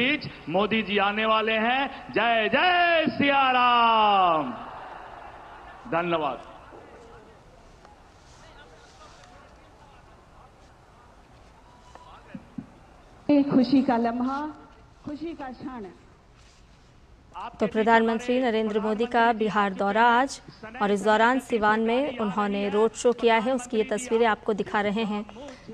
बीच मोदी जी आने वाले हैं। जय जय सिया राम। धन्यवाद। खुशी का लम्हा, खुशी का क्षण। तो प्रधानमंत्री नरेंद्र मोदी का बिहार दौरा आज, और इस दौरान सिवान में उन्होंने रोड शो किया है। उसकी ये तस्वीरें आपको दिखा रहे हैं।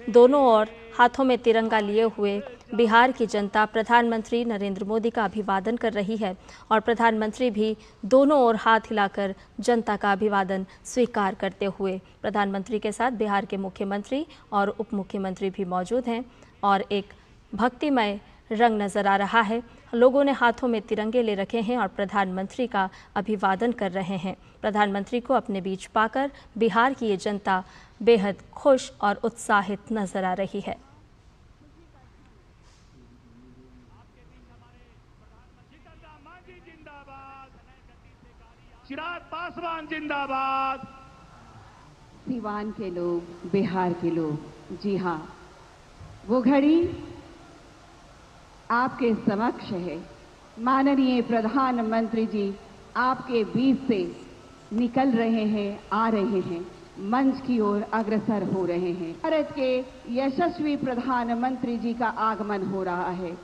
दोनों ओर हाथों में तिरंगा लिए हुए बिहार की जनता प्रधानमंत्री नरेंद्र मोदी का अभिवादन कर रही है, और प्रधानमंत्री भी दोनों ओर हाथ हिलाकर जनता का अभिवादन स्वीकार करते हुए। प्रधानमंत्री के साथ बिहार के मुख्यमंत्री और उप मुख्यमंत्री भी मौजूद हैं, और एक भक्तिमय रंग नजर आ रहा है। लोगों ने हाथों में तिरंगे ले रखे हैं और प्रधानमंत्री का अभिवादन कर रहे हैं। प्रधानमंत्री को अपने बीच पाकर बिहार की ये जनता बेहद खुश और उत्साहित नजर आ रही है। चिराग पासवान जिंदाबाद। सिवान के लोग, बिहार के लोग, जी हाँ, वो घड़ी आपके समक्ष है। माननीय प्रधानमंत्री जी आपके बीच से निकल रहे हैं, आ रहे हैं, मंच की ओर अग्रसर हो रहे हैं। भारत के यशस्वी प्रधानमंत्री जी का आगमन हो रहा है।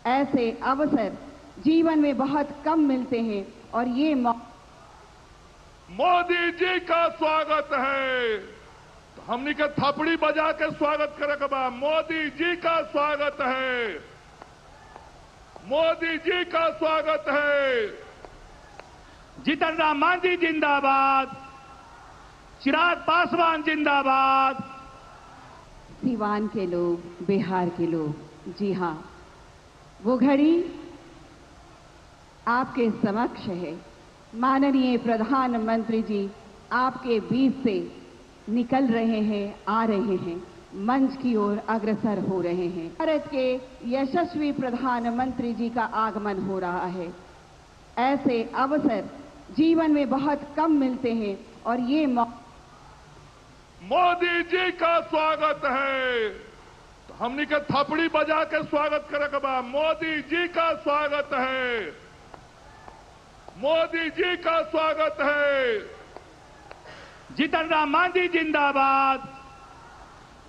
ऐसे अवसर जीवन में बहुत कम मिलते हैं, और ये मोदी जी का स्वागत है। तो हमनी के थपड़ी बजा के स्वागत करे बा। मोदी जी का स्वागत है, मोदी जी का स्वागत है। जीतन राम मांझी जिंदाबाद। चिराग पासवान जिंदाबाद। सिवान के लोग, बिहार के लोग, जी हाँ, वो घड़ी आपके समक्ष है। माननीय प्रधानमंत्री जी आपके बीच से निकल रहे हैं, आ रहे हैं, मंच की ओर अग्रसर हो रहे हैं। भारत के यशस्वी प्रधानमंत्री जी का आगमन हो रहा है। ऐसे अवसर जीवन में बहुत कम मिलते हैं, और ये मोदी जी का स्वागत है। तो हमनी के थपड़ी बजा के स्वागत करे बा। मोदी जी का स्वागत है, मोदी जी का स्वागत है। जीतन राम मांझी जिंदाबाद।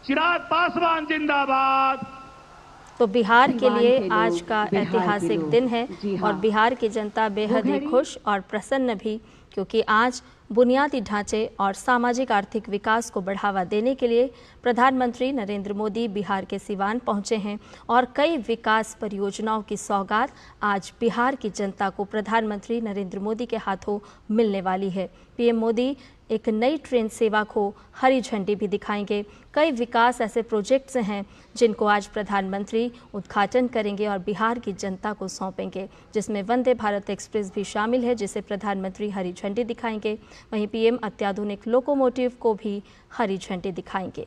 चिराग पासवान जिंदाबाद। तो बिहार के लिए आज का ऐतिहासिक दिन है, और बिहार की जनता बेहद ही खुश और प्रसन्न भी, क्योंकि आज बुनियादी ढांचे और सामाजिक आर्थिक विकास को बढ़ावा देने के लिए प्रधानमंत्री नरेंद्र मोदी बिहार के सिवान पहुंचे हैं, और कई विकास परियोजनाओं की सौगात आज बिहार की जनता को प्रधानमंत्री नरेंद्र मोदी के हाथों मिलने वाली है। पीएम मोदी एक नई ट्रेन सेवा को हरी झंडी भी दिखाएंगे। कई विकास ऐसे प्रोजेक्ट्स हैं जिनको आज प्रधानमंत्री उद्घाटन करेंगे और बिहार की जनता को सौंपेंगे, जिसमें वंदे भारत एक्सप्रेस भी शामिल है, जिसे प्रधानमंत्री हरी झंडी दिखाएंगे। वहीं पीएम अत्याधुनिक लोकोमोटिव को भी हरी झंडी दिखाएंगे।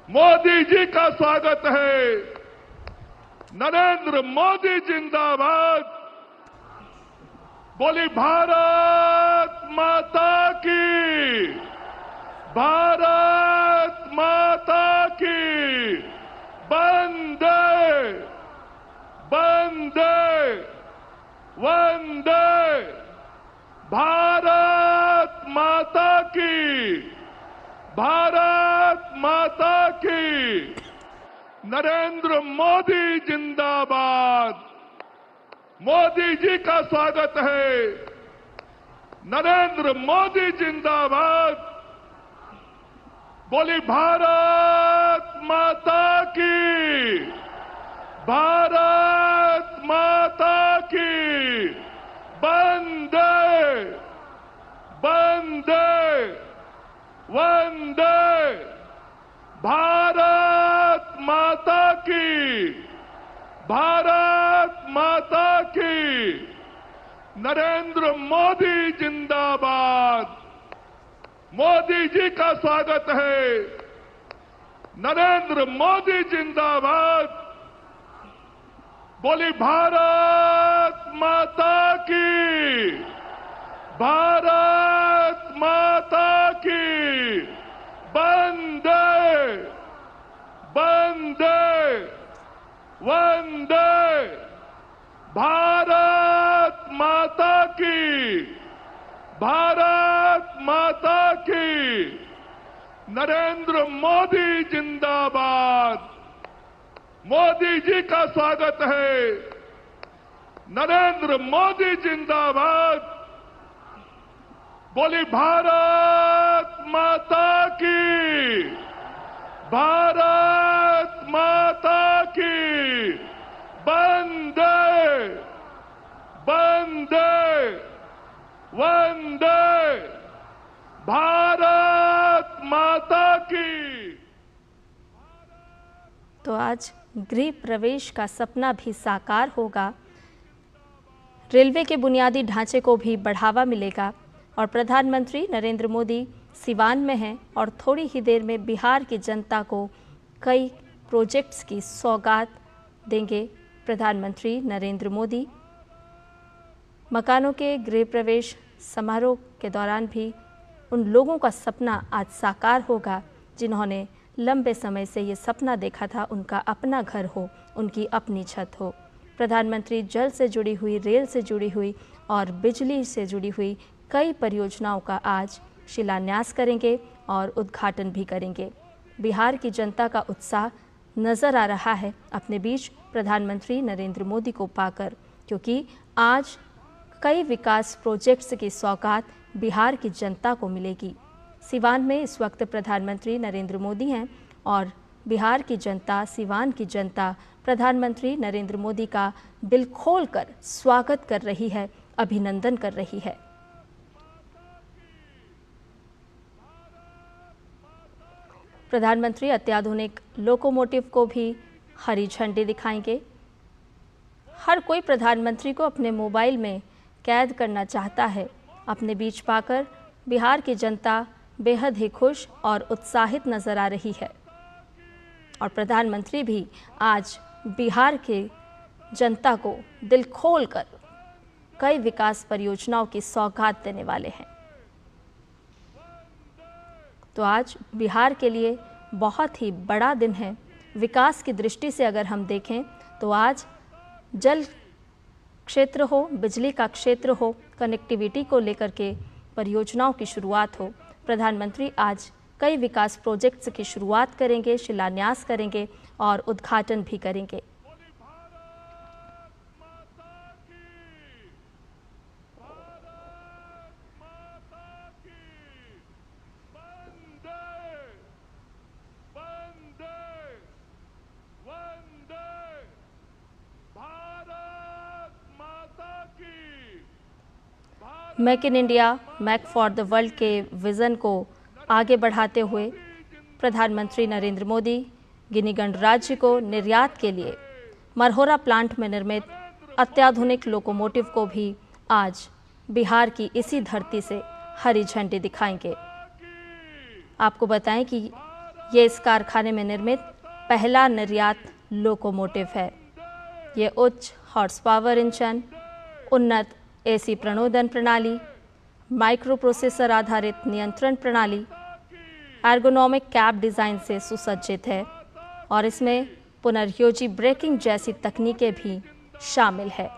मोदी जी का स्वागत है। नरेंद्र मोदी जिंदाबाद। बोली भारत माता की, भारत माता की। वंदे वंदे वंदे भारत माता की, भारत माता की। नरेंद्र मोदी जिंदाबाद। मोदी जी का स्वागत है। नरेंद्र मोदी जिंदाबाद। बोली भारत माता की, भारत माता की। वंदे वंदे वंदे भारत माता की, भारत माता की। नरेंद्र मोदी जिंदाबाद। मोदी जी का स्वागत है। नरेंद्र मोदी जिंदाबाद। बोली भारत माता की, भारत माता की। वंदे वंदे वंदे भारत माता की, भारत माता की। नरेंद्र मोदी जिंदाबाद। मोदी जी का स्वागत है। नरेंद्र मोदी जिंदाबाद। बोली भारत माता की, भारत माता की। वंदे वंदे वंदे भारत माता की। तो आज गृह प्रवेश का सपना भी साकार होगा, रेलवे के बुनियादी ढांचे को भी बढ़ावा मिलेगा और प्रधानमंत्री नरेंद्र मोदी सिवान में हैं और थोड़ी ही देर में बिहार की जनता को कई प्रोजेक्ट्स की सौगात देंगे प्रधानमंत्री नरेंद्र मोदी। मकानों के गृह प्रवेश समारोह के दौरान भी उन लोगों का सपना आज साकार होगा जिन्होंने लंबे समय से ये सपना देखा था उनका अपना घर हो, उनकी अपनी छत हो। प्रधानमंत्री जल से जुड़ी हुई, रेल से जुड़ी हुई और बिजली से जुड़ी हुई कई परियोजनाओं का आज शिलान्यास करेंगे और उद्घाटन भी करेंगे। बिहार की जनता का उत्साह नज़र आ रहा है अपने बीच प्रधानमंत्री नरेंद्र मोदी को पाकर, क्योंकि आज कई विकास प्रोजेक्ट्स की सौगात बिहार की जनता को मिलेगी। सिवान में इस वक्त प्रधानमंत्री नरेंद्र मोदी हैं और बिहार की जनता, सिवान की जनता प्रधानमंत्री नरेंद्र मोदी का दिल खोलकर स्वागत कर रही है, अभिनंदन कर रही है। प्रधानमंत्री अत्याधुनिक लोकोमोटिव को भी हरी झंडी दिखाएंगे। हर कोई प्रधानमंत्री को अपने मोबाइल में कैद करना चाहता है। अपने बीच पाकर बिहार की जनता बेहद ही खुश और उत्साहित नजर आ रही है और प्रधानमंत्री भी आज बिहार के जनता को दिल खोलकर कई विकास परियोजनाओं की सौगात देने वाले हैं। तो आज बिहार के लिए बहुत ही बड़ा दिन है। विकास की दृष्टि से अगर हम देखें तो आज जल क्षेत्र हो, बिजली का क्षेत्र हो, कनेक्टिविटी को लेकर के परियोजनाओं की शुरुआत हो। प्रधानमंत्री आज कई विकास प्रोजेक्ट्स की शुरुआत करेंगे, शिलान्यास करेंगे और उद्घाटन भी करेंगे। Make in India, make for the world के विज़न को आगे बढ़ाते हुए प्रधानमंत्री नरेंद्र मोदी गिनी गणराज्य को निर्यात के लिए मरहोरा प्लांट में निर्मित अत्याधुनिक लोकोमोटिव को भी आज बिहार की इसी धरती से हरी झंडी दिखाएंगे। आपको बताएं कि ये इस कारखाने में निर्मित पहला निर्यात लोकोमोटिव है। ये उच्च हॉर्स पावर इंजन, उन्नत एसी प्रणोदन प्रणाली, माइक्रो प्रोसेसर आधारित नियंत्रण प्रणाली, एर्गोनॉमिक कैब डिज़ाइन से सुसज्जित है और इसमें पुनर्योजी ब्रेकिंग जैसी तकनीकें भी शामिल है।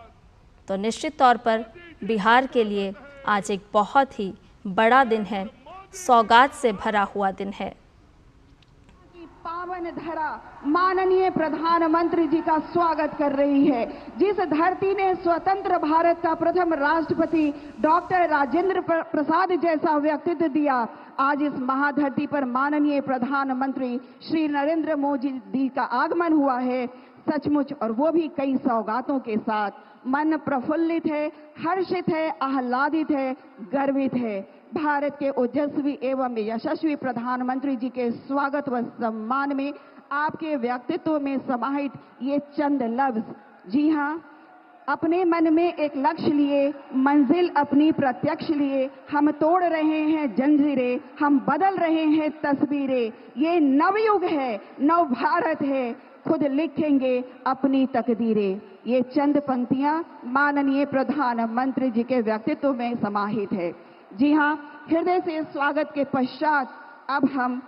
तो निश्चित तौर पर बिहार के लिए आज एक बहुत ही बड़ा दिन है, सौगात से भरा हुआ दिन है। पावन धरा माननीय प्रधानमंत्री जी का स्वागत कर रही है। जिस धरती ने स्वतंत्र भारत का प्रथम राष्ट्रपति डॉक्टर राजेंद्र प्रसाद जैसा व्यक्तित्व दिया, आज इस महाधरती पर माननीय प्रधानमंत्री श्री नरेंद्र मोदी जी का आगमन हुआ है सचमुच, और वो भी कई सौगातों के साथ। मन प्रफुल्लित है, हर्षित है, आह्लादित है, गर्वित है। भारत के ओजस्वी एवं यशस्वी प्रधानमंत्री जी के स्वागत व सम्मान में आपके व्यक्तित्व में समाहित ये चंद लफ्ज, जी हाँ, अपने मन में एक लक्ष्य लिए, मंजिल अपनी प्रत्यक्ष लिए, हम तोड़ रहे हैं जंजीरें, हम बदल रहे हैं तस्वीरें। ये नवयुग है, नव भारत है, खुद लिखेंगे अपनी तकदीरें। ये चंद पंक्तियां माननीय प्रधानमंत्री जी के व्यक्तित्व में समाहित है। जी हाँ, हृदय से स्वागत के पश्चात अब हम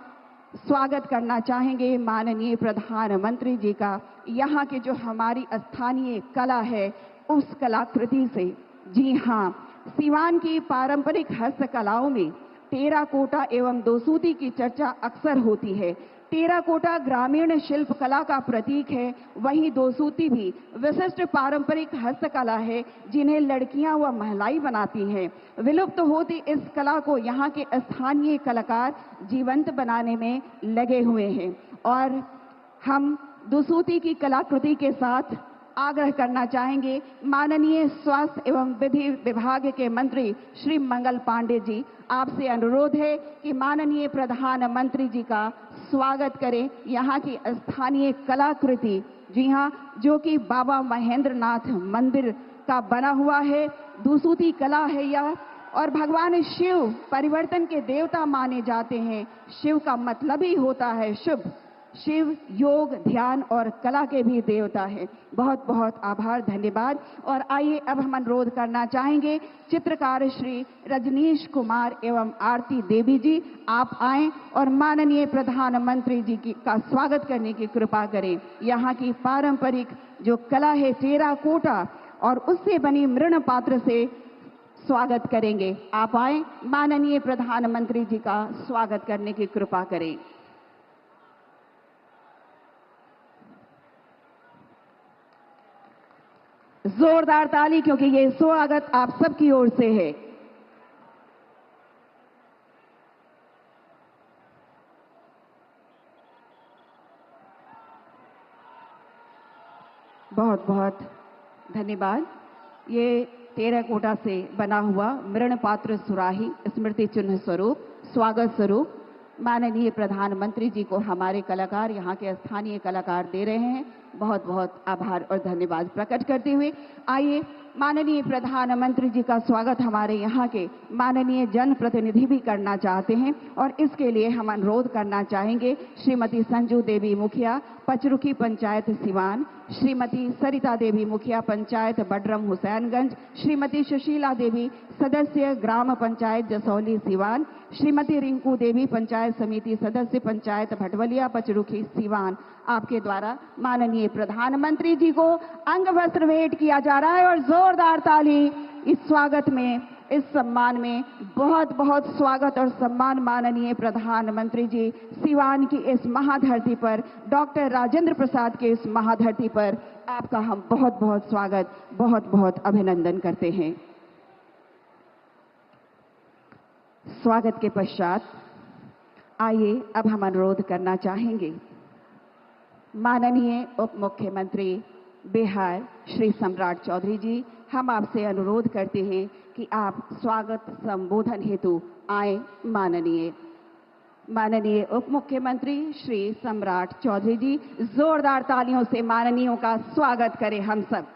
स्वागत करना चाहेंगे माननीय प्रधानमंत्री जी का यहाँ के जो हमारी स्थानीय कला है उस कलाकृति से। जी हाँ, सिवान की पारंपरिक हस्तकलाओं में टेराकोटा एवं दोसूती की चर्चा अक्सर होती है। टेराकोटा ग्रामीण शिल्प कला का प्रतीक है, वहीं दोसूती भी विशिष्ट पारंपरिक हस्तकला है जिन्हें लड़कियां व महिलाएं बनाती हैं। विलुप्त होती इस कला को यहाँ के स्थानीय कलाकार जीवंत बनाने में लगे हुए हैं और हम दोसूती की कलाकृति के साथ आग्रह करना चाहेंगे माननीय स्वास्थ्य एवं विधि विभाग के मंत्री श्री मंगल पांडे जी, आपसे अनुरोध है कि माननीय प्रधानमंत्री जी का स्वागत करें। यहाँ की स्थानीय कलाकृति, जी हाँ, जो कि बाबा महेंद्र नाथ मंदिर का बना हुआ है, दोसूती कला है यह, और भगवान शिव परिवर्तन के देवता माने जाते हैं। शिव का मतलब ही होता है शुभ। शिव योग, ध्यान और कला के भी देवता है। बहुत बहुत आभार, धन्यवाद। और आइए अब हम अनुरोध करना चाहेंगे चित्रकार श्री रजनीश कुमार एवं आरती देवी जी, आप आएं और माननीय प्रधानमंत्री जी का स्वागत करने की कृपा करें। यहाँ की पारंपरिक जो कला है टेराकोटा और उससे बनी मृण पात्र से स्वागत करेंगे। आप आएं, माननीय प्रधानमंत्री जी का स्वागत करने की कृपा करें। जोरदार ताली, क्योंकि ये स्वागत आप सबकी ओर से है। बहुत बहुत धन्यवाद। ये टेराकोटा से बना हुआ मृण पात्र सुराही स्मृति चिन्ह स्वरूप स्वागत स्वरूप माननीय प्रधानमंत्री जी को हमारे कलाकार, यहाँ के स्थानीय कलाकार दे रहे हैं। बहुत बहुत आभार और धन्यवाद प्रकट करते हुए आइए माननीय प्रधानमंत्री जी का स्वागत हमारे यहाँ के माननीय जनप्रतिनिधि भी करना चाहते हैं और इसके लिए हम अनुरोध करना चाहेंगे श्रीमती संजू देवी मुखिया, पचरुखी पंचायत सिवान, श्रीमती सरिता देवी मुखिया, पंचायत बडरम हुसैनगंज, श्रीमती सुशीला देवी सदस्य ग्राम पंचायत जसौली सिवान, श्रीमती रिंकू देवी पंचायत समिति सदस्य पंचायत भटवलिया पचरुखी सिवान। आपके द्वारा माननीय प्रधानमंत्री जी को अंग वस्त्र भेंट किया जा रहा है और जोरदार ताली इस स्वागत में, इस सम्मान में। बहुत बहुत स्वागत और सम्मान माननीय प्रधानमंत्री जी सिवान की इस महाधरती पर, डॉक्टर राजेंद्र प्रसाद के इस महाधरती पर आपका हम बहुत बहुत स्वागत, बहुत बहुत अभिनंदन करते हैं। स्वागत के पश्चात आइए अब हम अनुरोध करना चाहेंगे माननीय उप मुख्यमंत्री बिहार श्री सम्राट चौधरी जी, हम आपसे अनुरोध करते हैं कि आप स्वागत संबोधन हेतु आए। माननीय उप मुख्यमंत्री श्री सम्राट चौधरी जी, जोरदार तालियों से माननीयों का स्वागत करें हम सब।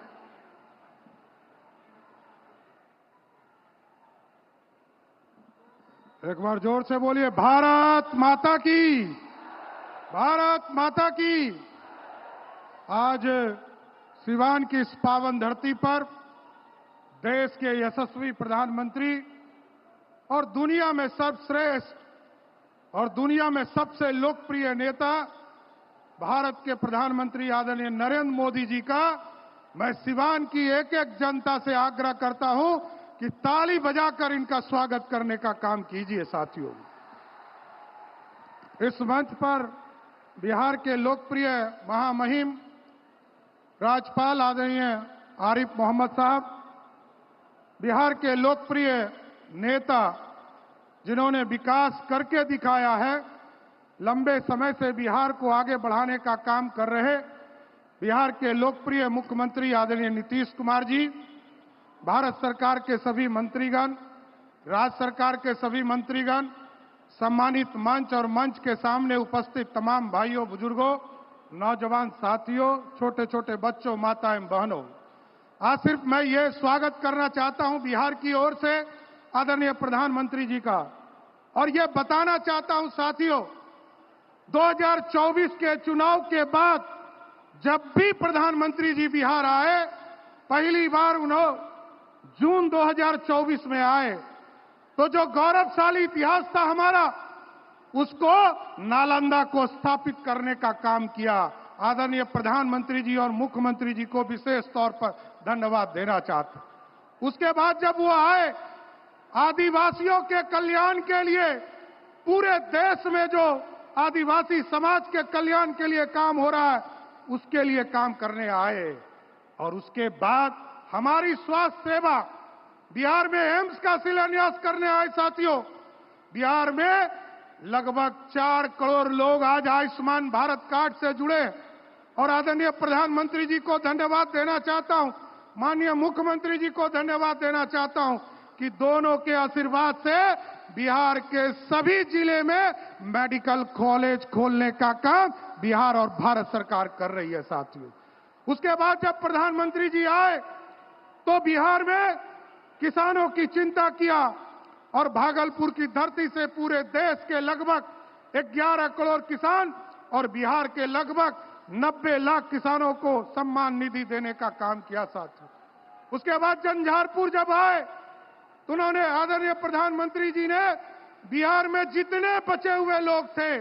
एक बार जोर से बोलिए, भारत माता की, भारत माता की। आज सिवान की इस पावन धरती पर देश के यशस्वी प्रधानमंत्री और दुनिया में सर्वश्रेष्ठ और दुनिया में सबसे लोकप्रिय नेता भारत के प्रधानमंत्री आदरणीय नरेंद्र मोदी जी का मैं सिवान की एक एक जनता से आग्रह करता हूं कि ताली बजाकर इनका स्वागत करने का काम कीजिए। साथियों, इस मंच पर बिहार के लोकप्रिय महामहिम राज्यपाल आदरणीय आरिफ मोहम्मद साहब, बिहार के लोकप्रिय नेता जिन्होंने विकास करके दिखाया है, लंबे समय से बिहार को आगे बढ़ाने का काम कर रहे बिहार के लोकप्रिय मुख्यमंत्री आदरणीय नीतीश कुमार जी, भारत सरकार के सभी मंत्रीगण, राज्य सरकार के सभी मंत्रीगण, सम्मानित मंच और मंच के सामने उपस्थित तमाम भाइयों बुजुर्गों, नौजवान साथियों, छोटे छोटे बच्चों, माताएं बहनों, आज सिर्फ मैं ये स्वागत करना चाहता हूं बिहार की ओर से आदरणीय प्रधानमंत्री जी का, और ये बताना चाहता हूं साथियों, 2024 के चुनाव के बाद जब भी प्रधानमंत्री जी बिहार आए, पहली बार उन्होंने जून 2024 में आए, तो जो गौरवशाली इतिहास था हमारा, उसको नालंदा को स्थापित करने का काम किया। आदरणीय प्रधानमंत्री जी और मुख्यमंत्री जी को विशेष तौर पर धन्यवाद देना चाहता हूं। उसके बाद जब वो आए, आदिवासियों के कल्याण के लिए पूरे देश में जो आदिवासी समाज के कल्याण के लिए काम हो रहा है, उसके लिए काम करने आए। और उसके बाद हमारी स्वास्थ्य सेवा, बिहार में एम्स का शिलान्यास करने आए। साथियों, बिहार में लगभग 4 करोड़ लोग आज आयुष्मान भारत कार्ड से जुड़े और आदरणीय प्रधानमंत्री जी को धन्यवाद देना चाहता हूं, माननीय मुख्यमंत्री जी को धन्यवाद देना चाहता हूं कि दोनों के आशीर्वाद से बिहार के सभी जिले में मेडिकल कॉलेज खोलने का काम बिहार और भारत सरकार कर रही है। साथियों, उसके बाद जब प्रधानमंत्री जी आए तो बिहार में किसानों की चिंता किया और भागलपुर की धरती से पूरे देश के लगभग 11 करोड़ किसान और बिहार के लगभग 90 लाख किसानों को सम्मान निधि देने का काम किया। साथियों, उसके बाद झंझारपुर जब आए तो उन्होंने, आदरणीय प्रधानमंत्री जी ने बिहार में जितने बचे हुए लोग थे,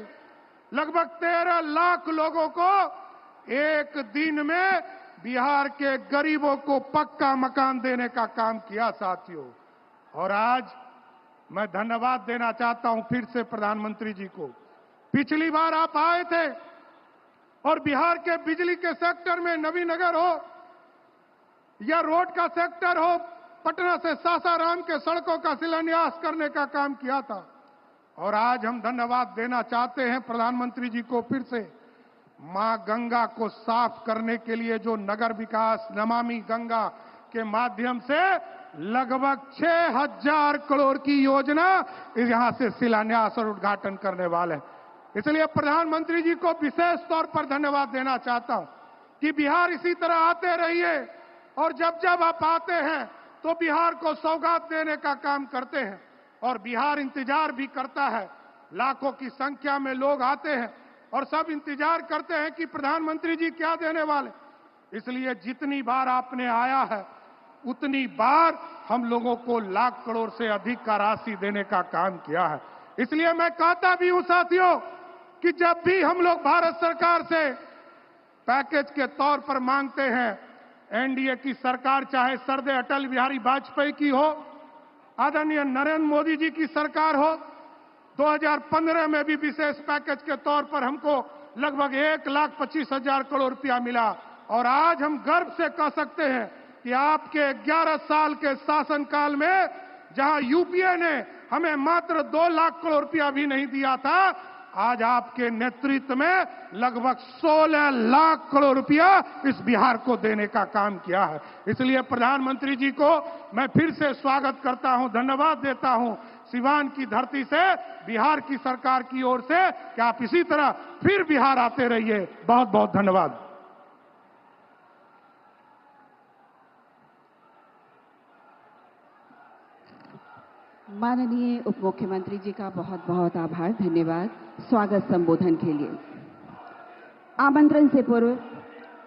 लगभग 13 लाख लोगों को एक दिन में बिहार के गरीबों को पक्का मकान देने का काम किया। साथियों, और आज मैं धन्यवाद देना चाहता हूं फिर से प्रधानमंत्री जी को। पिछली बार आप आए थे और बिहार के बिजली के सेक्टर में नवीनगर हो या रोड का सेक्टर हो, पटना से सासाराम के सड़कों का शिलान्यास करने का काम किया था। और आज हम धन्यवाद देना चाहते हैं प्रधानमंत्री जी को फिर से, मां गंगा को साफ करने के लिए जो नगर विकास नमामि गंगा के माध्यम से लगभग 6000 करोड़ की योजना यहां से शिलान्यास और उद्घाटन करने वाले हैं। इसलिए प्रधानमंत्री जी को विशेष तौर पर धन्यवाद देना चाहता हूं कि बिहार इसी तरह आते रहिए और जब जब आप आते हैं तो बिहार को सौगात देने का काम करते हैं और बिहार इंतजार भी करता है। लाखों की संख्या में लोग आते हैं और सब इंतजार करते हैं कि प्रधानमंत्री जी क्या देने वाले। इसलिए जितनी बार आपने आया है उतनी बार हम लोगों को लाख करोड़ से अधिक का राशि देने का काम किया है। इसलिए मैं कहता भी हूं साथियों कि जब भी हम लोग भारत सरकार से पैकेज के तौर पर मांगते हैं, एनडीए की सरकार चाहे सरदे अटल बिहारी वाजपेयी की हो, आदरणीय नरेंद्र मोदी जी की सरकार हो, 2015 में भी विशेष पैकेज के तौर पर हमको लगभग 1,25,000 करोड़ रुपया मिला। और आज हम गर्व से कह सकते हैं कि आपके 11 साल के शासनकाल में जहां यूपीए ने हमें मात्र 2 लाख करोड़ रुपया भी नहीं दिया था, आज आपके नेतृत्व में लगभग 16 लाख करोड़ रुपया इस बिहार को देने का काम किया है। इसलिए प्रधानमंत्री जी को मैं फिर से स्वागत करता हूं, धन्यवाद देता हूं सिवान की धरती से, बिहार की सरकार की ओर से कि आप इसी तरह फिर बिहार आते रहिए। बहुत बहुत धन्यवाद। माननीय उप मुख्यमंत्री जी का बहुत बहुत आभार, धन्यवाद स्वागत संबोधन के लिए। आमंत्रण से पूर्व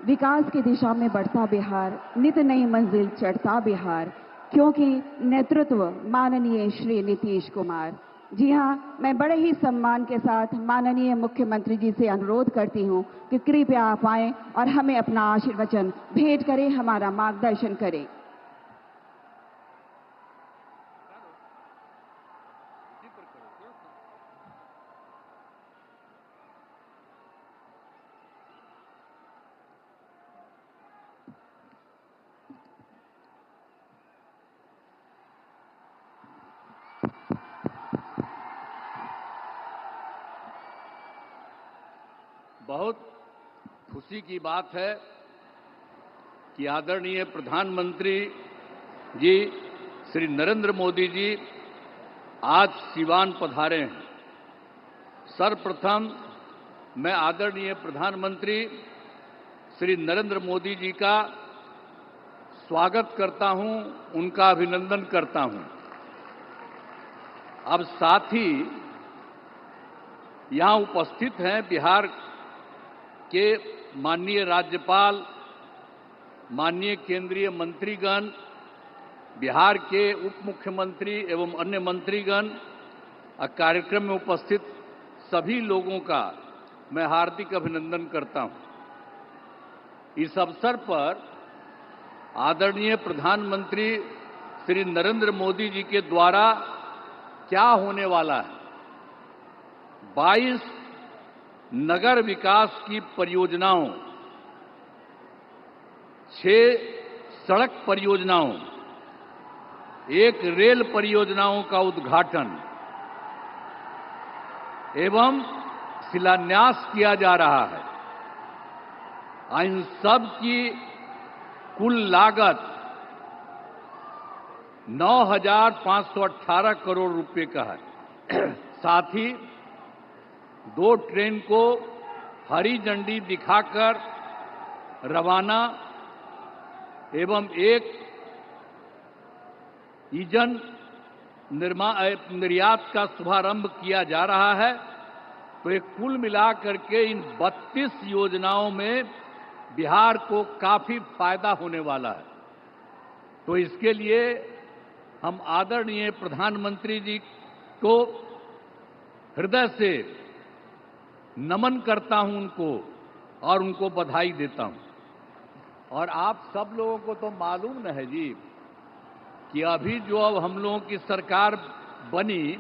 विकास की दिशा में बढ़ता बिहार, नित नई मंजिल चढ़ता बिहार, क्योंकि नेतृत्व माननीय श्री नीतीश कुमार। जी हाँ, मैं बड़े ही सम्मान के साथ माननीय मुख्यमंत्री जी से अनुरोध करती हूँ कि कृपया आप आएं और हमें अपना आशीर्वचन भेंट करें, हमारा मार्गदर्शन करें। बहुत खुशी की बात है कि आदरणीय प्रधानमंत्री जी श्री नरेंद्र मोदी जी आज सिवान पधारे हैं। सर्वप्रथम मैं आदरणीय प्रधानमंत्री श्री नरेंद्र मोदी जी का स्वागत करता हूं, उनका अभिनंदन करता हूं। अब साथ ही यहां उपस्थित हैं बिहार के माननीय राज्यपाल, माननीय केंद्रीय मंत्रीगण, बिहार के उप मुख्यमंत्री एवं अन्य मंत्रीगण, कार्यक्रम में उपस्थित सभी लोगों का मैं हार्दिक अभिनंदन करता हूं। इस अवसर पर आदरणीय प्रधानमंत्री श्री नरेंद्र मोदी जी के द्वारा क्या होने वाला है, 22 नगर विकास की परियोजनाओं, 6 सड़क परियोजनाओं, 1 रेल परियोजनाओं का उद्घाटन एवं शिलान्यास किया जा रहा है। इन सब की कुल लागत 9,518 करोड़ रुपए का है। साथ ही 2 ट्रेन को हरी झंडी दिखाकर रवाना एवं 1 ईंधन निर्यात का शुभारंभ किया जा रहा है। तो एक कुल मिलाकर के इन 32 योजनाओं में बिहार को काफी फायदा होने वाला है। तो इसके लिए हम आदरणीय प्रधानमंत्री जी को हृदय से नमन करता हूं उनको और उनको बधाई देता हूं। और आप सब लोगों को तो मालूम न है जी कि अभी जो अब हम लोगों की सरकार बनी,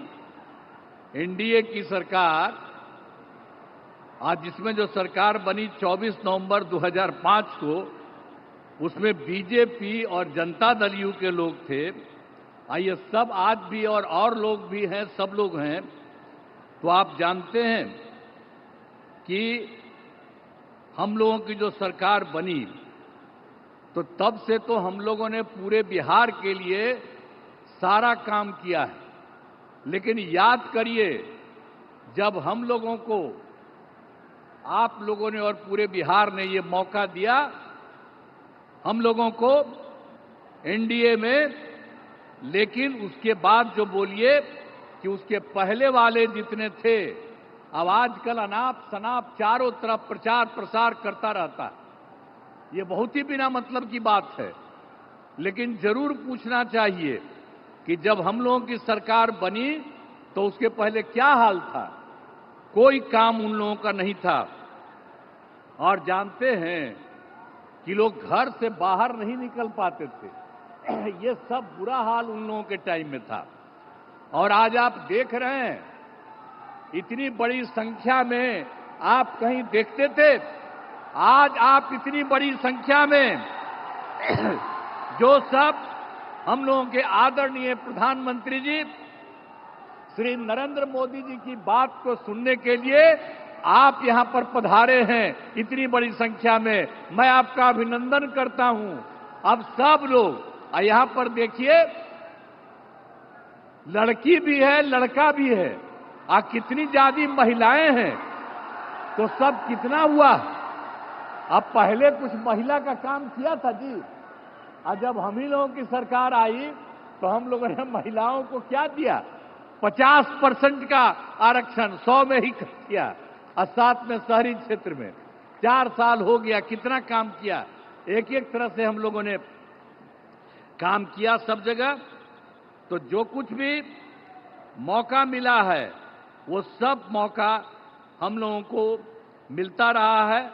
एनडीए की सरकार, आज जिसमें जो सरकार बनी 24 नवंबर 2005 को, उसमें बीजेपी और जनता दल यू के लोग थे। ये सब आज भी और लोग भी हैं, सब लोग हैं। तो आप जानते हैं कि हम लोगों की जो सरकार बनी तो तब से तो हम लोगों ने पूरे बिहार के लिए सारा काम किया है। लेकिन याद करिए, जब हम लोगों को, आप लोगों ने और पूरे बिहार ने ये मौका दिया, हम लोगों को एनडीए में, लेकिन उसके बाद जो बोलिए कि उसके पहले वाले जितने थे, अब आजकल अनाप शनाप चारों तरफ प्रचार प्रसार करता रहता है। ये बहुत ही बिना मतलब की बात है। लेकिन जरूर पूछना चाहिए कि जब हम लोगों की सरकार बनी तो उसके पहले क्या हाल था। कोई काम उन लोगों का नहीं था। और जानते हैं कि लोग घर से बाहर नहीं निकल पाते थे। ये सब बुरा हाल उन लोगों के टाइम में था। और आज आप देख रहे हैं, इतनी बड़ी संख्या में आप कहीं देखते थे? आज आप इतनी बड़ी संख्या में जो सब हम लोगों के आदरणीय प्रधानमंत्री जी श्री नरेंद्र मोदी जी की बात को सुनने के लिए आप यहां पर पधारे हैं, इतनी बड़ी संख्या में, मैं आपका अभिनंदन करता हूं। अब सब लोग यहां पर देखिए, लड़की भी है, लड़का भी है, कितनी ज्यादा महिलाएं हैं। तो सब कितना हुआ। अब पहले कुछ महिला का काम किया था जी, और जब हम ही लोगों की सरकार आई तो हम लोगों ने महिलाओं को क्या दिया, 50% का आरक्षण 100 में ही किया, और साथ में शहरी क्षेत्र में 4 साल हो गया। कितना काम किया, एक एक तरह से हम लोगों ने काम किया सब जगह। तो जो कुछ भी मौका मिला है वो सब मौका हम लोगों को मिलता रहा है।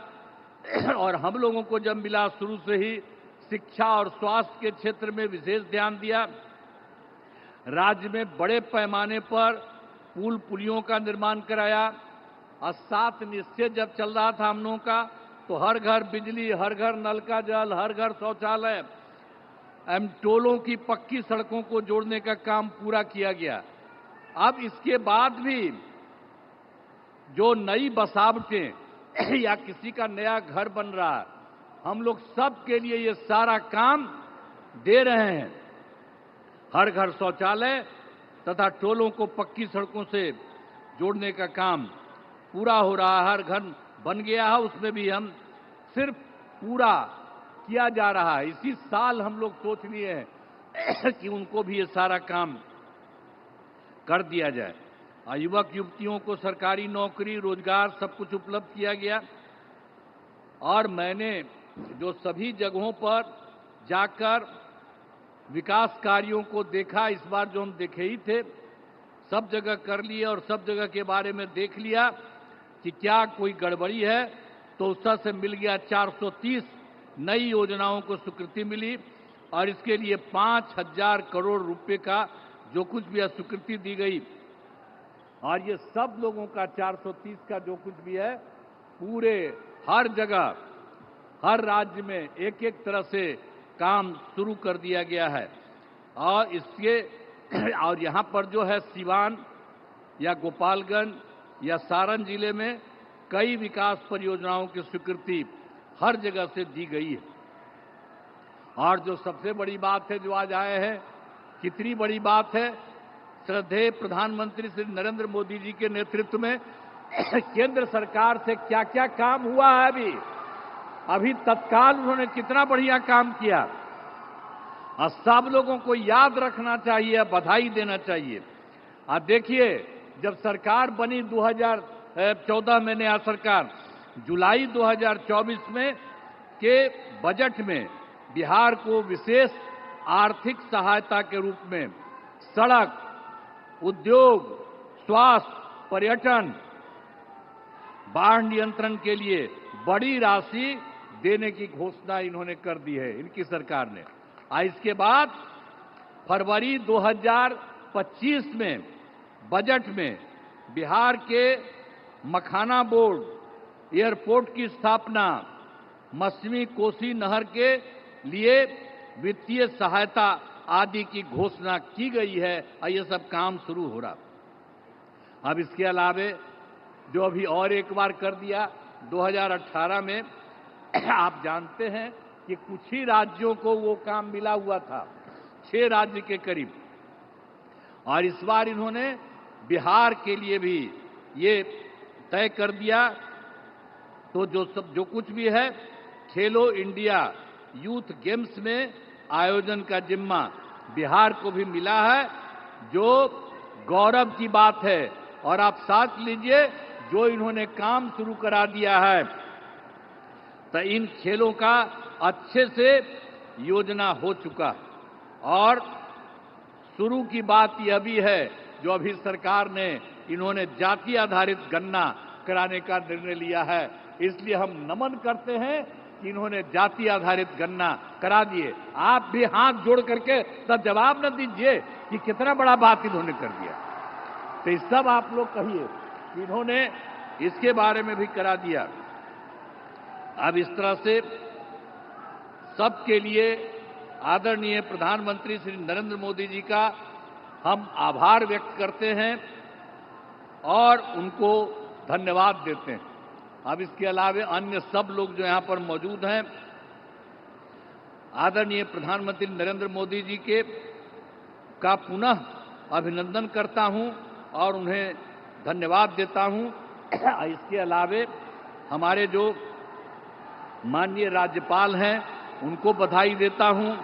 और हम लोगों को जब मिला, शुरू से ही शिक्षा और स्वास्थ्य के क्षेत्र में विशेष ध्यान दिया। राज्य में बड़े पैमाने पर पुल पुलियों का निर्माण कराया। और 7 निश्चय जब चल रहा था हम लोगों का, तो हर घर बिजली, हर घर नल का जल, हर घर शौचालय, टोलों की पक्की सड़कों को जोड़ने का काम पूरा किया गया। अब इसके बाद भी जो नई बसावटें या किसी का नया घर बन रहा है, हम लोग सब के लिए ये सारा काम दे रहे हैं। हर घर शौचालय तथा टोलों को पक्की सड़कों से जोड़ने का काम पूरा हो रहा है। हर घर बन गया है, उसमें भी हम सिर्फ पूरा किया जा रहा है। इसी साल हम लोग सोच लिए हैं कि उनको भी ये सारा काम कर दिया जाए। युवक युवतियों को सरकारी नौकरी, रोजगार सब कुछ उपलब्ध किया गया। और मैंने जो सभी जगहों पर जाकर विकास कार्यों को देखा, इस बार जो हम देखे ही थे, सब जगह कर लिए और सब जगह के बारे में देख लिया कि क्या कोई गड़बड़ी है। तो उससे मिल गया 430 नई योजनाओं को स्वीकृति मिली और इसके लिए 5,000 करोड़ रुपए का जो कुछ भी स्वीकृति दी गई और ये सब लोगों का 430 का जो कुछ भी है पूरे हर जगह हर राज्य में एक एक तरह से काम शुरू कर दिया गया है। और इसके और यहाँ पर जो है सिवान या गोपालगंज या सारण जिले में कई विकास परियोजनाओं की स्वीकृति हर जगह से दी गई है। और जो सबसे बड़ी बात है जो आज आए हैं, कितनी बड़ी बात है, श्रद्धेय प्रधानमंत्री श्री नरेंद्र मोदी जी के नेतृत्व में केंद्र सरकार से क्या क्या काम हुआ है। अभी तत्काल उन्होंने कितना बढ़िया काम किया और सब लोगों को याद रखना चाहिए, बधाई देना चाहिए। आप देखिए, जब सरकार बनी 2014 में नया सरकार, जुलाई 2024 में के बजट में बिहार को विशेष आर्थिक सहायता के रूप में सड़क, उद्योग, स्वास्थ्य, पर्यटन, बाढ़ नियंत्रण के लिए बड़ी राशि देने की घोषणा इन्होंने कर दी है इनकी सरकार ने। इसके बाद फरवरी 2025 में बजट में बिहार के मखाना बोर्ड, एयरपोर्ट की स्थापना, मछली कोसी नहर के लिए वित्तीय सहायता आदि की घोषणा की गई है और ये सब काम शुरू हो रहा। अब इसके अलावे जो अभी और एक बार कर दिया 2018 में, आप जानते हैं कि कुछ ही राज्यों को वो काम मिला हुआ था, 6 राज्य के करीब, और इस बार इन्होंने बिहार के लिए भी ये तय कर दिया। तो जो कुछ भी है, खेलो इंडिया यूथ गेम्स में आयोजन का जिम्मा बिहार को भी मिला है, जो गौरव की बात है। और आप साथ लीजिए, जो इन्होंने काम शुरू करा दिया है, तो इन खेलों का अच्छे से योजना हो चुका। और शुरू की बात यह भी है, जो अभी सरकार ने इन्होंने जाति आधारित गणना कराने का निर्णय लिया है, इसलिए हम नमन करते हैं कि इन्होंने जाति आधारित गणना करा दिए। आप भी हाथ जोड़ करके तब जवाब न दीजिए कि कितना बड़ा बात इन्होंने कर दिया। तो इस सब आप लोग कहिए कि इन्होंने इसके बारे में भी करा दिया। अब इस तरह से सबके लिए आदरणीय प्रधानमंत्री श्री नरेंद्र मोदी जी का हम आभार व्यक्त करते हैं और उनको धन्यवाद देते हैं। अब इसके अलावे अन्य सब लोग जो यहाँ पर मौजूद हैं, आदरणीय प्रधानमंत्री नरेंद्र मोदी जी का पुनः अभिनंदन करता हूं और उन्हें धन्यवाद देता हूं। इसके अलावे हमारे जो माननीय राज्यपाल हैं, उनको बधाई देता हूं।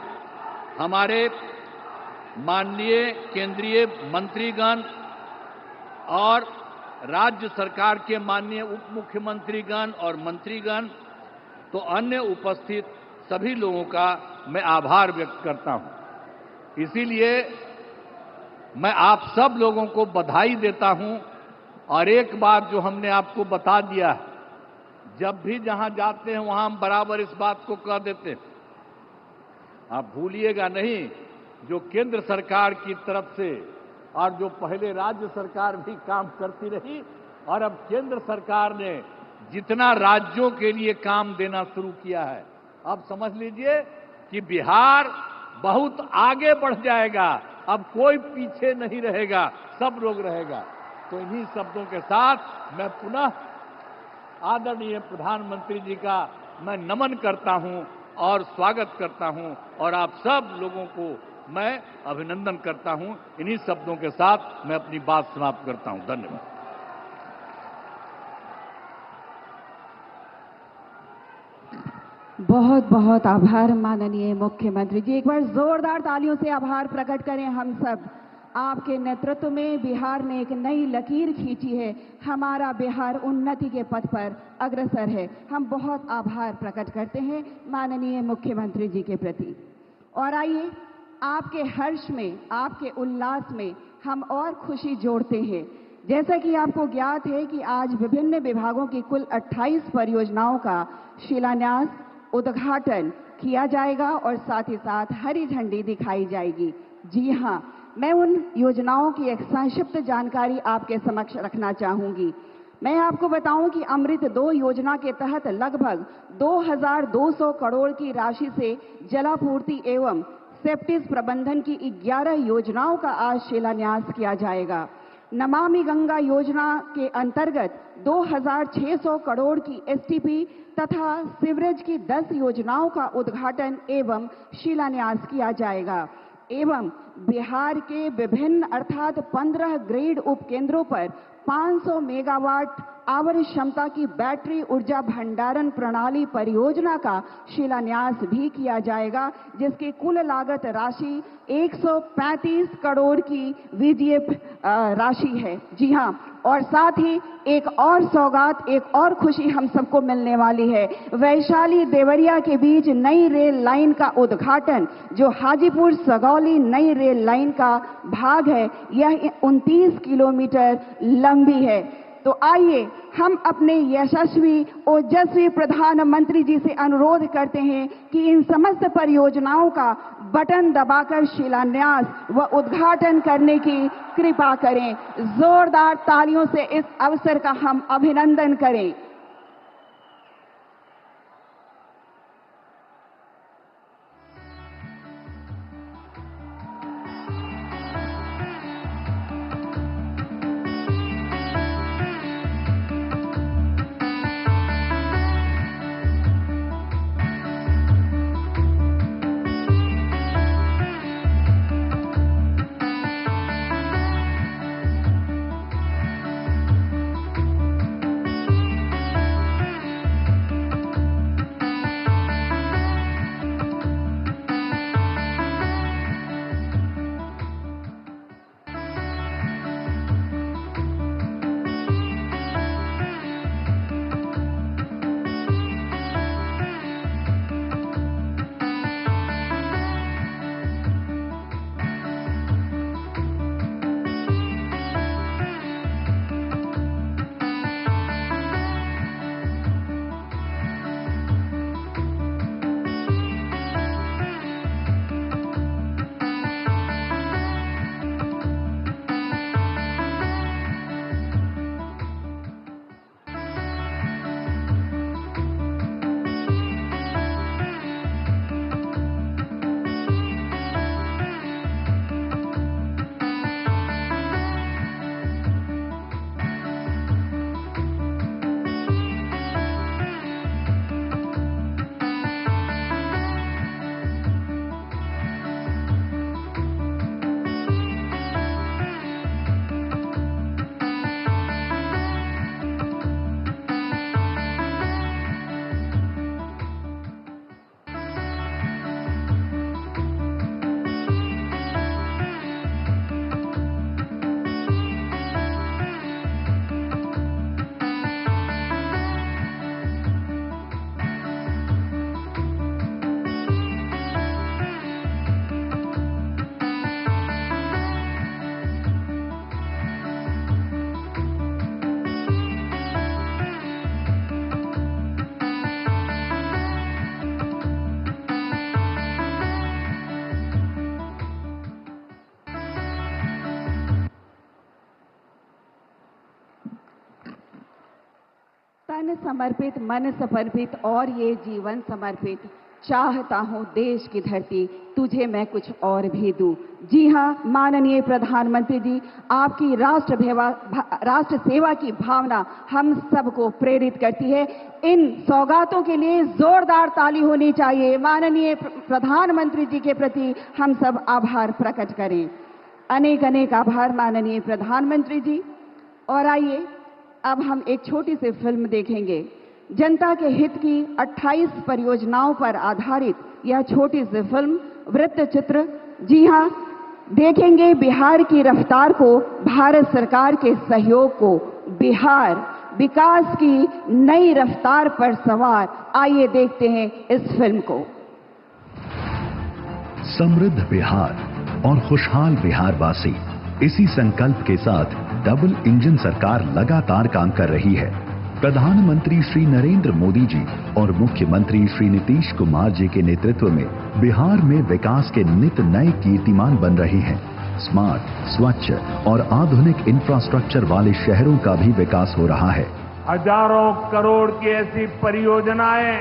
हमारे माननीय केंद्रीय मंत्रीगण और राज्य सरकार के माननीय उप मुख्यमंत्रीगण और मंत्रीगण, तो अन्य उपस्थित सभी लोगों का मैं आभार व्यक्त करता हूं। इसीलिए मैं आप सब लोगों को बधाई देता हूं। और एक बात जो हमने आपको बता दिया है, जब भी जहां जाते हैं वहां हम बराबर इस बात को कह देते हैं, आप भूलिएगा नहीं, जो केंद्र सरकार की तरफ से और जो पहले राज्य सरकार भी काम करती रही, और अब केंद्र सरकार ने जितना राज्यों के लिए काम देना शुरू किया है, अब समझ लीजिए कि बिहार बहुत आगे बढ़ जाएगा। अब कोई पीछे नहीं रहेगा, सब लोग रहेगा। तो इन्हीं शब्दों के साथ मैं पुनः आदरणीय प्रधानमंत्री जी का मैं नमन करता हूं और स्वागत करता हूं और आप सब लोगों को मैं अभिनंदन करता हूं। इन्हीं शब्दों के साथ मैं अपनी बात समाप्त करता हूं। धन्यवाद। बहुत बहुत आभार माननीय मुख्यमंत्री जी। एक बार जोरदार तालियों से आभार प्रकट करें हम सब। आपके नेतृत्व में बिहार ने एक नई लकीर खींची है। हमारा बिहार उन्नति के पथ पर अग्रसर है। हम बहुत आभार प्रकट करते हैं माननीय मुख्यमंत्री जी के प्रति। और आइए, आपके हर्ष में, आपके उल्लास में हम और खुशी जोड़ते हैं। जैसा कि आपको ज्ञात है कि आज विभिन्न विभागों की कुल 28 परियोजनाओं का शिलान्यास उद्घाटन किया जाएगा और साथ ही साथ हरी झंडी दिखाई जाएगी। जी हां, मैं उन योजनाओं की एक संक्षिप्त जानकारी आपके समक्ष रखना चाहूंगी। मैं आपको बताऊं कि अमृत 2 योजना के तहत लगभग 2200 करोड़ की राशि से जलापूर्ति एवं सेप्टिस प्रबंधन की 11 योजनाओं का आज शिलान्यास किया जाएगा। नमामि गंगा योजना के अंतर्गत 2600 करोड़ की एसटीपी तथा सीवरेज की 10 योजनाओं का उद्घाटन एवं शिलान्यास किया जाएगा एवं बिहार के विभिन्न अर्थात 15 ग्रिड उपकेंद्रों पर 500 मेगावाट आवर क्षमता की बैटरी ऊर्जा भंडारण प्रणाली परियोजना का शिलान्यास भी किया जाएगा, जिसकी कुल लागत राशि 135 करोड़ की वीजीएफ राशि है। जी हां, और साथ ही एक और सौगात, एक और खुशी हम सबको मिलने वाली है। वैशाली देवरिया के बीच नई रेल लाइन का उद्घाटन, जो हाजीपुर सगौली नई रेल लाइन का भाग है, यह 29 किलोमीटर लंबी है। तो आइए हम अपने यशस्वी ओजस्वी प्रधानमंत्री जी से अनुरोध करते हैं कि इन समस्त परियोजनाओं का बटन दबाकर शिलान्यास व उद्घाटन करने की कृपा करें। जोरदार तालियों से इस अवसर का हम अभिनंदन करें। तन समर्पित, मन समर्पित और ये जीवन समर्पित, चाहता हूं देश की धरती तुझे मैं कुछ और भी दूं। जी हां माननीय प्रधानमंत्री जी, आपकी राष्ट्र सेवा की भावना हम सबको प्रेरित करती है। इन सौगातों के लिए जोरदार ताली होनी चाहिए। माननीय प्रधानमंत्री जी के प्रति हम सब आभार प्रकट करें। अनेक अनेक आभार माननीय प्रधानमंत्री जी। और आइए अब हम एक छोटी सी फिल्म देखेंगे। जनता के हित की 28 परियोजनाओं पर आधारित यह छोटी सी फिल्म वृत्त चित्र। जी हां, देखेंगे बिहार की रफ्तार को, भारत सरकार के सहयोग को, बिहार विकास की नई रफ्तार पर सवार। आइए देखते हैं इस फिल्म को। समृद्ध बिहार और खुशहाल बिहारवासी, इसी संकल्प के साथ डबल इंजन सरकार लगातार काम कर रही है। प्रधानमंत्री श्री नरेंद्र मोदी जी और मुख्यमंत्री श्री नीतीश कुमार जी के नेतृत्व में बिहार में विकास के नित नए कीर्तिमान बन रहे हैं। स्मार्ट, स्वच्छ और आधुनिक इंफ्रास्ट्रक्चर वाले शहरों का भी विकास हो रहा है। हजारों करोड़ की ऐसी परियोजनाएं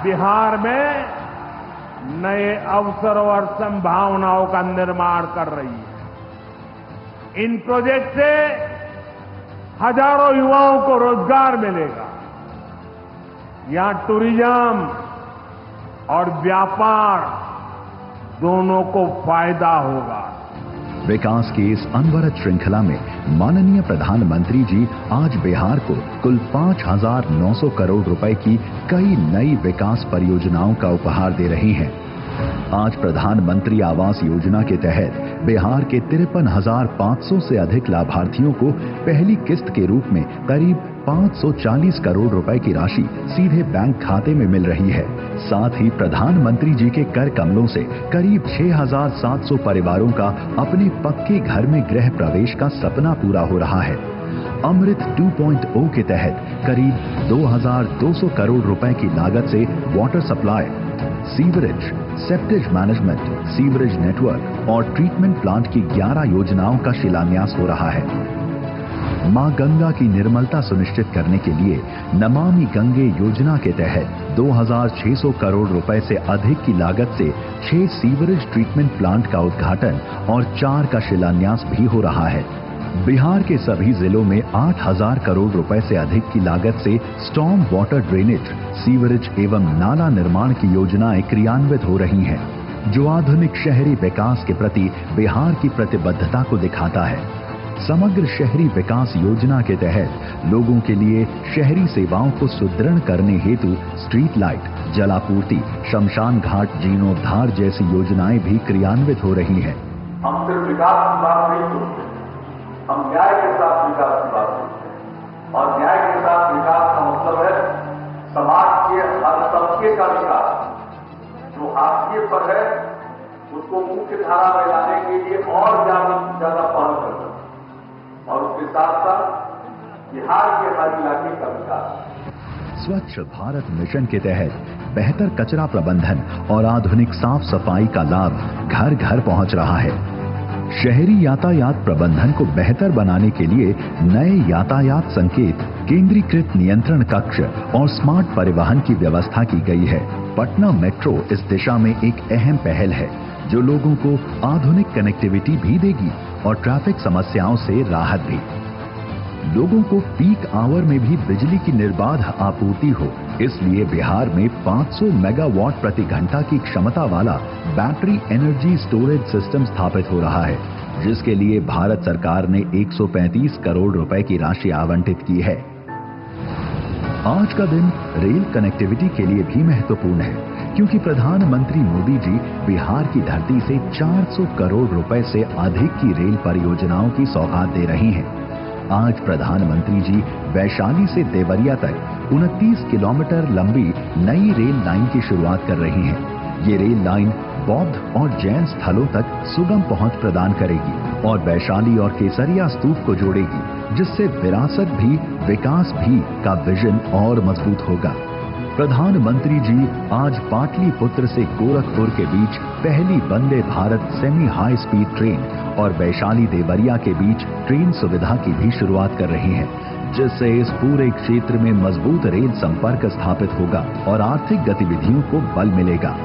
बिहार में नए अवसर और संभावनाओं का निर्माण कर रही है। इन प्रोजेक्ट से हजारों युवाओं को रोजगार मिलेगा। यहां टूरिज्म और व्यापार दोनों को फायदा होगा। विकास की इस अनवरत श्रृंखला में माननीय प्रधानमंत्री जी आज बिहार को कुल 5,900 करोड़ रुपए की कई नई विकास परियोजनाओं का उपहार दे रही हैं। आज प्रधानमंत्री आवास योजना के तहत बिहार के 53,500 से अधिक लाभार्थियों को पहली किस्त के रूप में करीब 540 करोड़ रुपए की राशि सीधे बैंक खाते में मिल रही है। साथ ही प्रधानमंत्री जी के कर कमलों से करीब 6,700 परिवारों का अपने पक्के घर में गृह प्रवेश का सपना पूरा हो रहा है। अमृत 2.0 के तहत करीब 2,200 करोड़ रुपए की लागत से water supply, sewerage, septage management, sewerage network और ट्रीटमेंट प्लांट की 11 योजनाओं का शिलान्यास हो रहा है। मां गंगा की निर्मलता सुनिश्चित करने के लिए नमामि गंगे योजना के तहत 2,600 करोड़ रुपए से अधिक की लागत से 6 सीवरेज ट्रीटमेंट प्लांट का उद्घाटन और 4 का शिलान्यास भी हो रहा है। बिहार के सभी जिलों में 8,000 करोड़ रुपए से अधिक की लागत से स्टॉर्म वाटर ड्रेनेज, सीवरेज एवं नाला निर्माण की योजनाएं क्रियान्वित हो रही हैं, जो आधुनिक शहरी विकास के प्रति बिहार की प्रतिबद्धता को दिखाता है। समग्र शहरी विकास योजना के तहत लोगों के लिए शहरी सेवाओं को सुदृढ़ करने हेतु स्ट्रीट लाइट, जलापूर्ति, शमशान घाट जीर्णोद्धार जैसी योजनाएं भी क्रियान्वित हो रही हैं। हम सिर्फ विकास की बात नहीं सोचते, हम न्याय के साथ विकास की बात करते हैं। और न्याय के साथ विकास का मतलब है समाज के हर तबके का विकास। जो हाशिए पर है उसको मुख्य धारा में लाने के लिए और ज्यादा पहल करना और उसके साथ साथ बिहार के हर इलाके का विकास। स्वच्छ भारत मिशन के तहत बेहतर कचरा प्रबंधन और आधुनिक साफ सफाई का लाभ घर घर पहुंच रहा है। शहरी यातायात प्रबंधन को बेहतर बनाने के लिए नए यातायात संकेत, केंद्रीकृत नियंत्रण कक्ष और स्मार्ट परिवहन की व्यवस्था की गई है। पटना मेट्रो इस दिशा में एक अहम पहल है, जो लोगों को आधुनिक कनेक्टिविटी भी देगी और ट्रैफिक समस्याओं से राहत भी। लोगों को पीक आवर में भी बिजली की निर्बाध आपूर्ति हो, इसलिए बिहार में 500 मेगावाट प्रति घंटा की क्षमता वाला बैटरी एनर्जी स्टोरेज सिस्टम स्थापित हो रहा है, जिसके लिए भारत सरकार ने 135 करोड़ रुपए की राशि आवंटित की है। आज का दिन रेल कनेक्टिविटी के लिए भी महत्वपूर्ण है, क्योंकि प्रधानमंत्री मोदी जी बिहार की धरती से 400 करोड़ रुपए से अधिक की रेल परियोजनाओं की सौगात दे रही हैं। आज प्रधानमंत्री जी वैशाली से देवरिया तक 29 किलोमीटर लंबी नई रेल लाइन की शुरुआत कर रही हैं। ये रेल लाइन बौद्ध और जैन स्थलों तक सुगम पहुंच प्रदान करेगी और वैशाली और केसरिया स्तूप को जोड़ेगी, जिससे विरासत भी विकास भी का विजन और मजबूत होगा। प्रधानमंत्री जी आज पाटलिपुत्र से गोरखपुर के बीच पहली Vande Bharat semi high speed train और वैशाली देवरिया के बीच ट्रेन सुविधा की भी शुरुआत कर रही हैं, जिससे इस पूरे क्षेत्र में मजबूत रेल संपर्क स्थापित होगा और आर्थिक गतिविधियों को बल मिलेगा।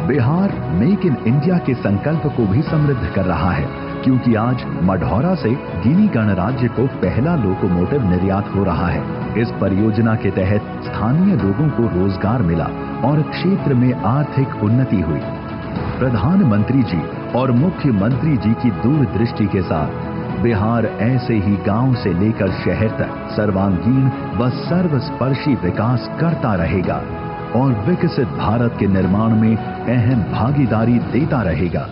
बिहार मेक इन इंडिया के संकल्प को भी समृद्ध कर रहा है, क्योंकि आज मढ़ौरा से गिनी गणराज्य को पहला लोकोमोटिव निर्यात हो रहा है। इस परियोजना के तहत स्थानीय लोगों को रोजगार मिला और क्षेत्र में आर्थिक उन्नति हुई। प्रधानमंत्री जी और मुख्यमंत्री जी की दूरदृष्टि के साथ बिहार ऐसे ही गांव से लेकर शहर तक सर्वांगीण व सर्वस्पर्शी विकास करता रहेगा और विकसित भारत के निर्माण में अहम भागीदारी देता रहेगा।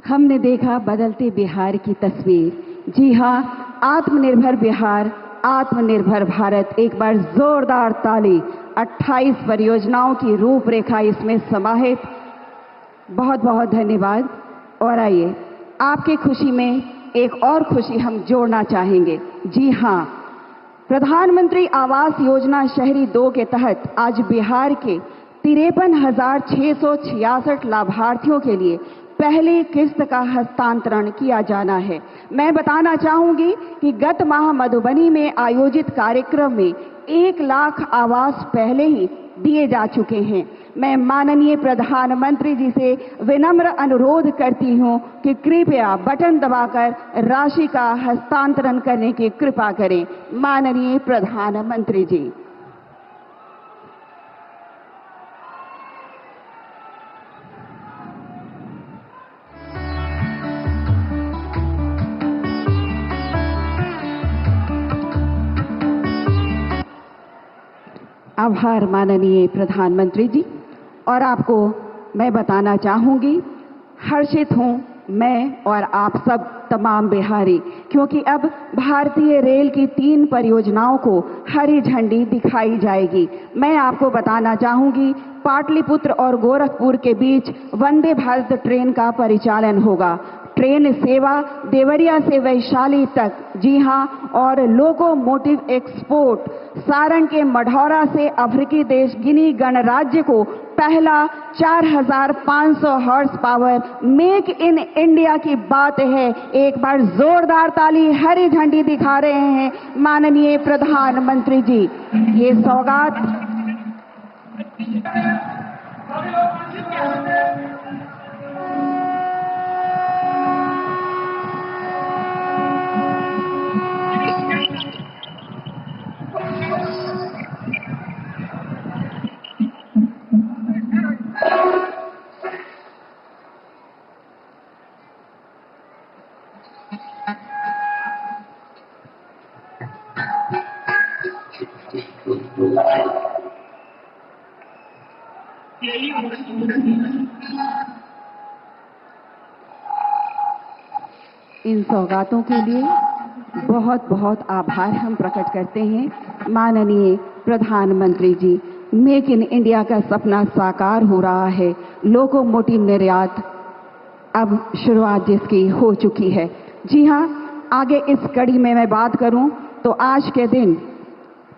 हमने देखा बदलते बिहार की तस्वीर। जी हां, आत्मनिर्भर बिहार, आत्मनिर्भर भारत। एक बार जोरदार ताली। 28 परियोजनाओं की रूपरेखा इसमें समाहित। बहुत बहुत धन्यवाद। और आइए आपके खुशी में एक और खुशी हम जोड़ना चाहेंगे। जी हाँ, प्रधानमंत्री आवास योजना शहरी 2 के तहत आज बिहार के 53,666 लाभार्थियों के लिए पहली किस्त का हस्तांतरण किया जाना है। मैं बताना चाहूंगी कि गत माह मधुबनी में आयोजित कार्यक्रम में 1 लाख आवास पहले ही दिए जा चुके हैं। मैं माननीय प्रधानमंत्री जी से विनम्र अनुरोध करती हूं कि कृपया बटन दबाकर राशि का हस्तांतरण करने की कृपा करें। माननीय प्रधानमंत्री जी। आभार माननीय प्रधानमंत्री जी। और आपको मैं बताना चाहूंगी, हर्षित हूं मैं और आप सब तमाम बिहारी, क्योंकि अब भारतीय रेल की 3 परियोजनाओं को हरी झंडी दिखाई जाएगी। मैं आपको बताना चाहूंगी, पाटलिपुत्र और गोरखपुर के बीच वंदे भारत ट्रेन का परिचालन होगा। ट्रेन सेवा देवरिया से वैशाली तक, जी हां, और लोकोमोटिव एक्सपोर्ट सारण के मढ़ौरा से अफ्रीकी देश गिनी गणराज्य को पहला 4,500 horse power make in India की बात है। एक बार जोरदार ताली, हरी झंडी दिखा रहे हैं माननीय प्रधानमंत्री जी। ये सौगात इन सौगातों के लिए बहुत बहुत आभार हम प्रकट करते हैं माननीय प्रधानमंत्री जी। मेक इन इंडिया का सपना साकार हो रहा है। लोकोमोटिव निर्यात अब शुरुआत जिसकी हो चुकी है। जी हां, आगे इस कड़ी में मैं बात करूं तो आज के दिन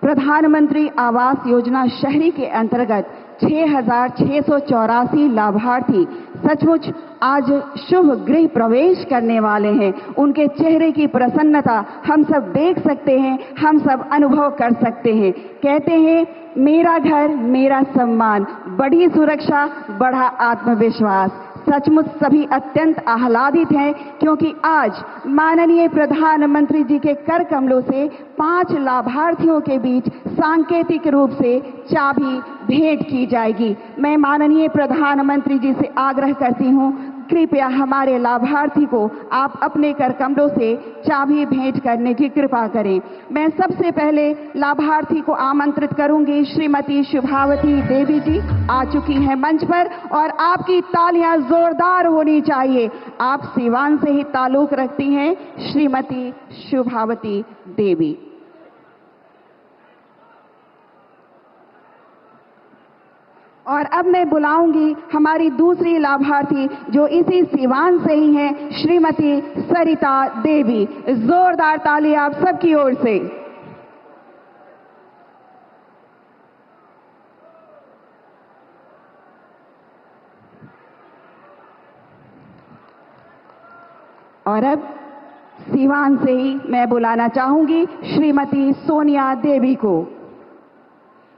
प्रधानमंत्री आवास योजना शहरी के अंतर्गत 6,684 लाभार्थी सचमुच आज शुभ गृह प्रवेश करने वाले हैं। उनके चेहरे की प्रसन्नता हम सब देख सकते हैं, हम सब अनुभव कर सकते हैं। कहते हैं, मेरा घर मेरा सम्मान, बड़ी सुरक्षा बड़ा आत्मविश्वास। सचमुच सभी अत्यंत आह्लादित हैं, क्योंकि आज माननीय प्रधानमंत्री जी के कर कमलों से 5 लाभार्थियों के बीच सांकेतिक रूप से चाबी भेंट की जाएगी। मैं माननीय प्रधानमंत्री जी से आग्रह करती हूं, कृपया हमारे लाभार्थी को आप अपने कर कमलों से चाबी भेंट करने की कृपा करें। मैं सबसे पहले लाभार्थी को आमंत्रित करूंगी। श्रीमती शुभावती देवी जी आ चुकी हैं मंच पर और आपकी तालियां जोरदार होनी चाहिए। आप सीवान से ही ताल्लुक रखती हैं, श्रीमती शुभावती देवी। और अब मैं बुलाऊंगी हमारी दूसरी लाभार्थी जो इसी सीवान से ही हैं, श्रीमती सरिता देवी। जोरदार ताली आप सबकी ओर से। और अब सीवान से ही मैं बुलाना चाहूंगी श्रीमती सोनिया देवी को।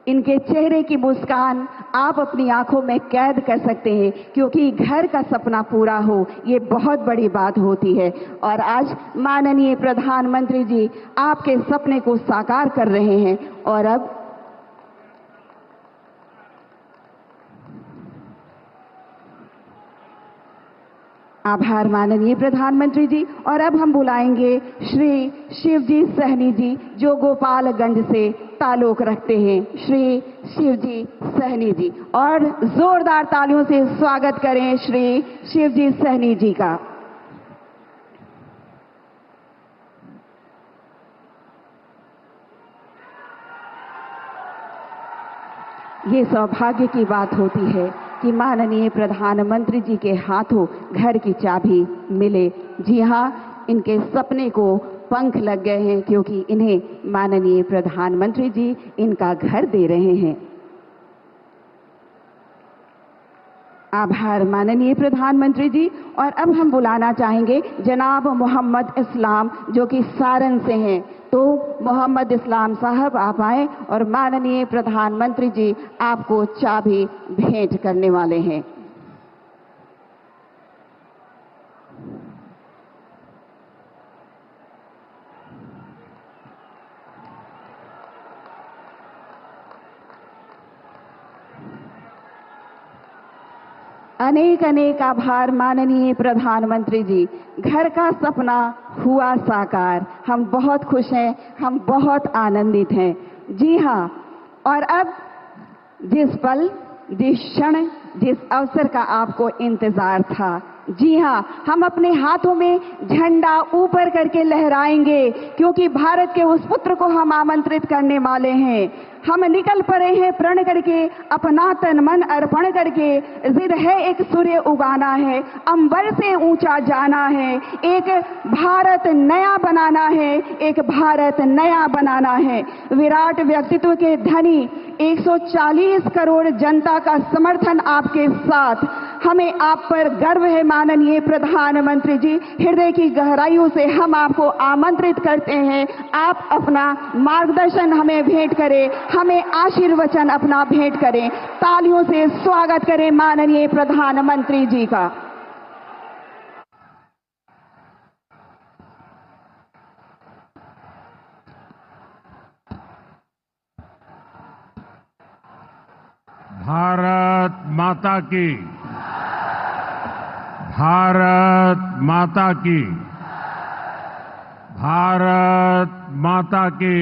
इनके चेहरे की मुस्कान आप अपनी आंखों में कैद कर सकते हैं, क्योंकि घर का सपना पूरा हो ये बहुत बड़ी बात होती है। और आज माननीय प्रधानमंत्री जी आपके सपने को साकार कर रहे हैं। और अब आभार माननीय प्रधानमंत्री जी। और अब हम बुलाएंगे श्री शिवजी सहनी जी जो गोपालगंज से ताल्लुक रखते हैं। श्री शिवजी सहनी जी, और जोरदार तालियों से स्वागत करें श्री शिवजी सहनी जी का। ये सौभाग्य की बात होती है कि माननीय प्रधानमंत्री जी के हाथों घर की चाबी मिले। जी हाँ, इनके सपने को पंख लग गए हैं, क्योंकि इन्हें माननीय प्रधानमंत्री जी इनका घर दे रहे हैं। आभार माननीय प्रधानमंत्री जी। और अब हम बुलाना चाहेंगे जनाब मोहम्मद इस्लाम, जो कि सारण से हैं। तो मोहम्मद इस्लाम साहब आप आए और माननीय प्रधानमंत्री जी आपको चाबी भेंट करने वाले हैं। अनेक अनेक आभार माननीय प्रधानमंत्री जी। घर का सपना हुआ साकार। हम बहुत खुश हैं, हम बहुत आनंदित हैं। जी हाँ, और अब जिस पल, जिस क्षण, जिस अवसर का आपको इंतजार था, जी हाँ, हम अपने हाथों में झंडा ऊपर करके लहराएंगे, क्योंकि भारत के उस पुत्र को हम आमंत्रित करने वाले हैं। हम निकल पड़े हैं प्रण करके, अपना तन मन अर्पण करके। जिद है एक सूर्य उगाना है, अंबर से ऊंचा जाना है, एक भारत नया बनाना है, एक भारत नया बनाना है। विराट व्यक्तित्व के धनी 140 करोड़ जनता का समर्थन आपके साथ। हमें आप पर गर्व है माननीय प्रधानमंत्री जी। हृदय की गहराइयों से हम आपको आमंत्रित करते हैं, आप अपना मार्गदर्शन हमें भेंट करें, हमें आशीर्वचन अपना भेंट करें। तालियों से स्वागत करें माननीय प्रधानमंत्री जी का। भारत माता की, भारत माता की, भारत माता की।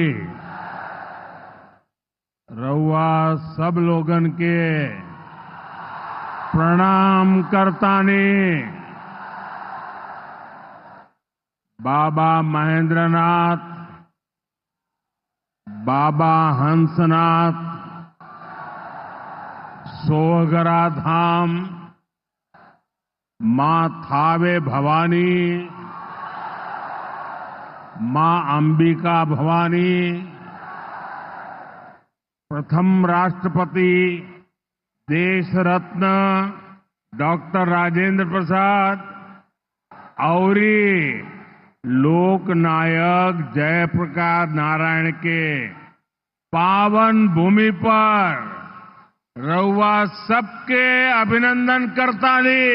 रउआ सब लोगन के प्रणाम करतानी। बाबा महेंद्रनाथ, बाबा हंसनाथ, सोहगरा धाम, मां थावे भवानी, मां अंबिका भवानी, प्रथम राष्ट्रपति देश रत्न डॉक्टर राजेंद्र प्रसाद और लोक नायक जयप्रकाश नारायण के पावन भूमि पर रउआ सबके अभिनंदन करतानी।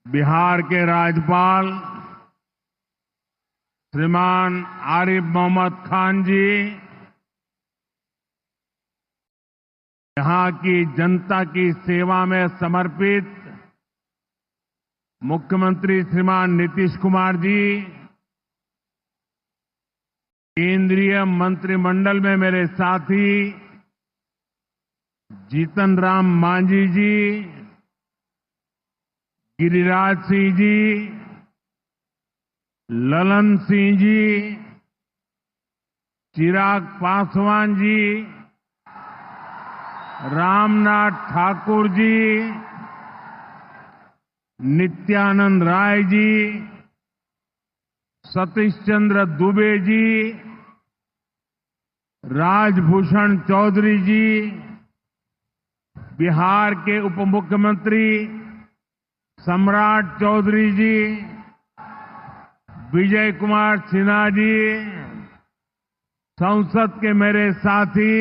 बिहार के राज्यपाल श्रीमान आरिफ मोहम्मद खान जी, यहां की जनता की सेवा में समर्पित मुख्यमंत्री श्रीमान नीतीश कुमार जी, केंद्रीय मंत्रिमंडल में मेरे साथी जीतन राम मांझी जी, गिरिराज सिंह जी, ललन सिंह जी, चिराग पासवान जी, रामनाथ ठाकुर जी, नित्यानंद राय जी, सतीश चंद्र दुबे जी, राजभूषण चौधरी जी, बिहार के उप मुख्यमंत्री सम्राट चौधरी जी, विजय कुमार सिन्हा जी, संसद के मेरे साथी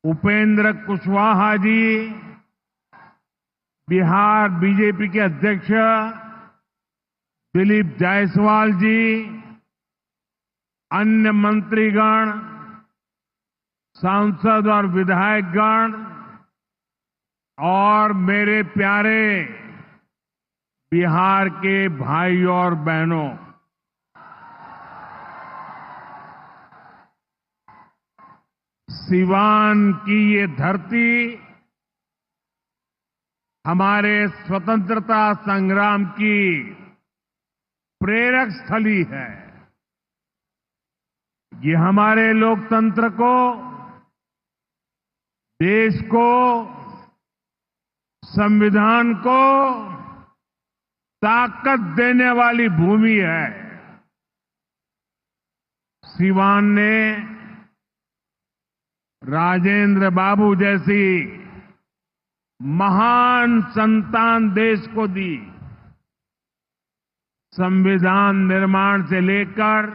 उपेंद्र कुशवाहा जी, बिहार बीजेपी के अध्यक्ष दिलीप जायसवाल जी, अन्य मंत्रीगण, सांसद और विधायकगण और मेरे प्यारे बिहार के भाइयों और बहनों, सिवान की ये धरती हमारे स्वतंत्रता संग्राम की प्रेरक स्थली है। ये हमारे लोकतंत्र को, देश को संविधान को ताकत देने वाली भूमि है। सिवान ने राजेंद्र बाबू जैसी महान संतान देश को दी। संविधान निर्माण से लेकर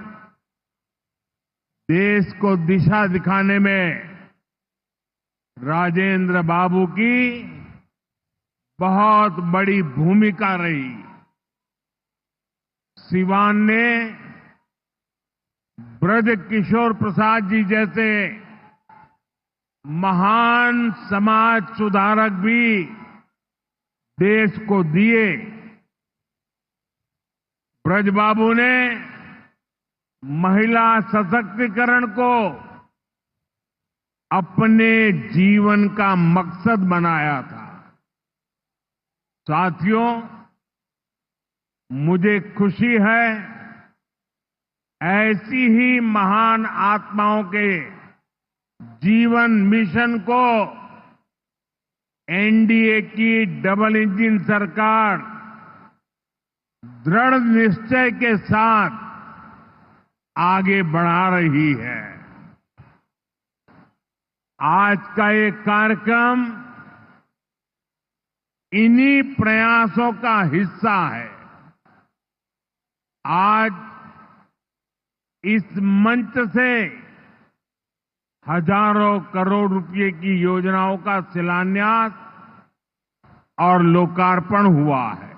देश को दिशा दिखाने में राजेंद्र बाबू की बहुत बड़ी भूमिका रही। सिवान ने ब्रज किशोर प्रसाद जी जैसे महान समाज सुधारक भी देश को दिए। ब्रज बाबू ने महिला सशक्तिकरण को अपने जीवन का मकसद बनाया था। साथियों, मुझे खुशी है ऐसी ही महान आत्माओं के जीवन मिशन को एनडीए की डबल इंजन सरकार दृढ़ निश्चय के साथ आगे बढ़ा रही है। आज का ये कार्यक्रम इन्हीं प्रयासों का हिस्सा है। आज इस मंच से हजारों करोड़ रुपए की योजनाओं का शिलान्यास और लोकार्पण हुआ है।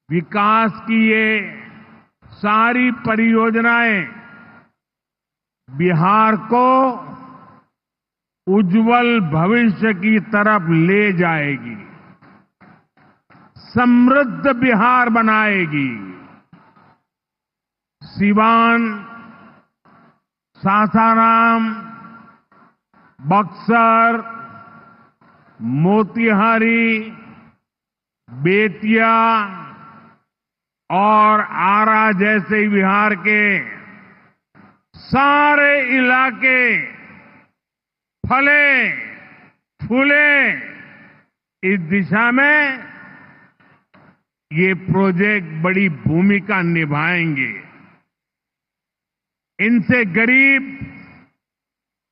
विकास की ये सारी परियोजनाएं बिहार को उज्जवल भविष्य की तरफ ले जाएगी, समृद्ध बिहार बनाएगी। सिवान, सासाराम, बक्सर, मोतिहारी, बेतिया और आरा जैसे बिहार के सारे इलाके फले फूले। इस दिशा में ये प्रोजेक्ट बड़ी भूमिका निभाएंगे। इनसे गरीब,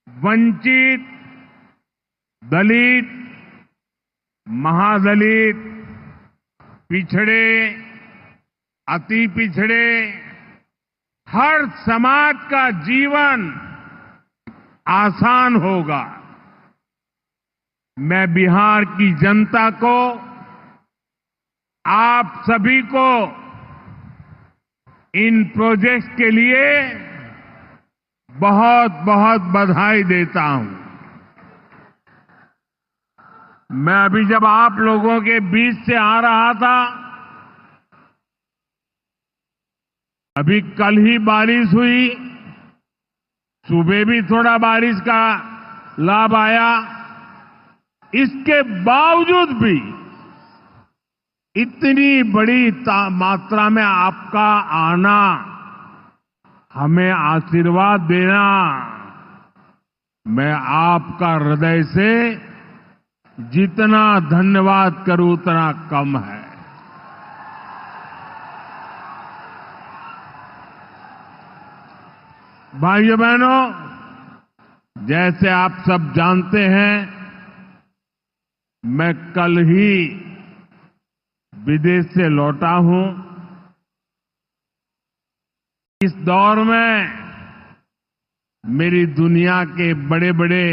वंचित, दलित, महादलित, पिछड़े, अति पिछड़े, हर समाज का जीवन आसान होगा। मैं बिहार की जनता को, आप सभी को इन प्रोजेक्ट्स के लिए बहुत बहुत बधाई देता हूं। मैं अभी जब आप लोगों के बीच से आ रहा था, अभी कल ही बारिश हुई, सुबह भी थोड़ा बारिश का लाभ आया। इसके बावजूद भी इतनी बड़ी मात्रा में आपका आना, हमें आशीर्वाद देना, मैं आपका हृदय से जितना धन्यवाद करूं उतना कम है। भाइयों बहनों, जैसे आप सब जानते हैं, मैं कल ही विदेश से लौटा हूं। इस दौर में मेरी दुनिया के बड़े बड़े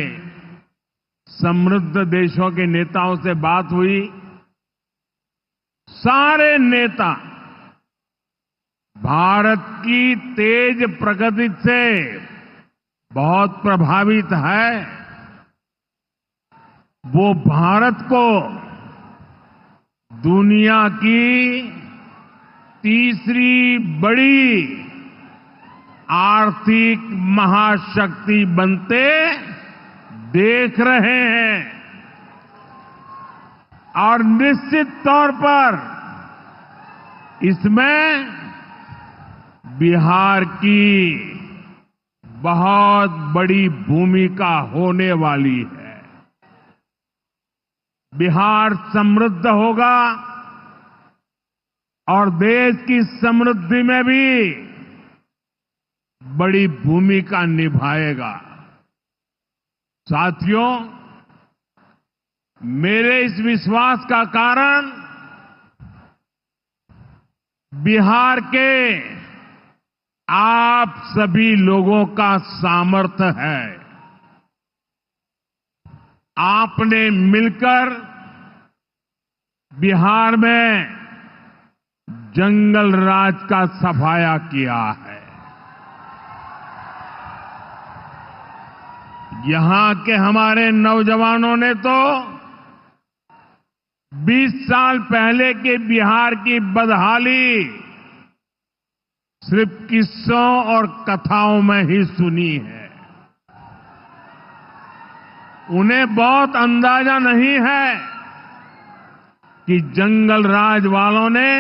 समृद्ध देशों के नेताओं से बात हुई। सारे नेता भारत की तेज प्रगति से बहुत प्रभावित है। वो भारत को दुनिया की तीसरी बड़ी आर्थिक महाशक्ति बनते देख रहे हैं और निश्चित तौर पर इसमें बिहार की बहुत बड़ी भूमिका होने वाली है। बिहार समृद्ध होगा और देश की समृद्धि में भी बड़ी भूमिका निभाएगा। साथियों, मेरे इस विश्वास का कारण बिहार के आप सभी लोगों का सामर्थ्य है। आपने मिलकर बिहार में जंगल राज का सफाया किया है। यहां के हमारे नौजवानों ने तो 20 साल पहले के बिहार की बदहाली सिर्फ किस्सों और कथाओं में ही सुनी है। उन्हें बहुत अंदाजा नहीं है कि जंगल राज वालों ने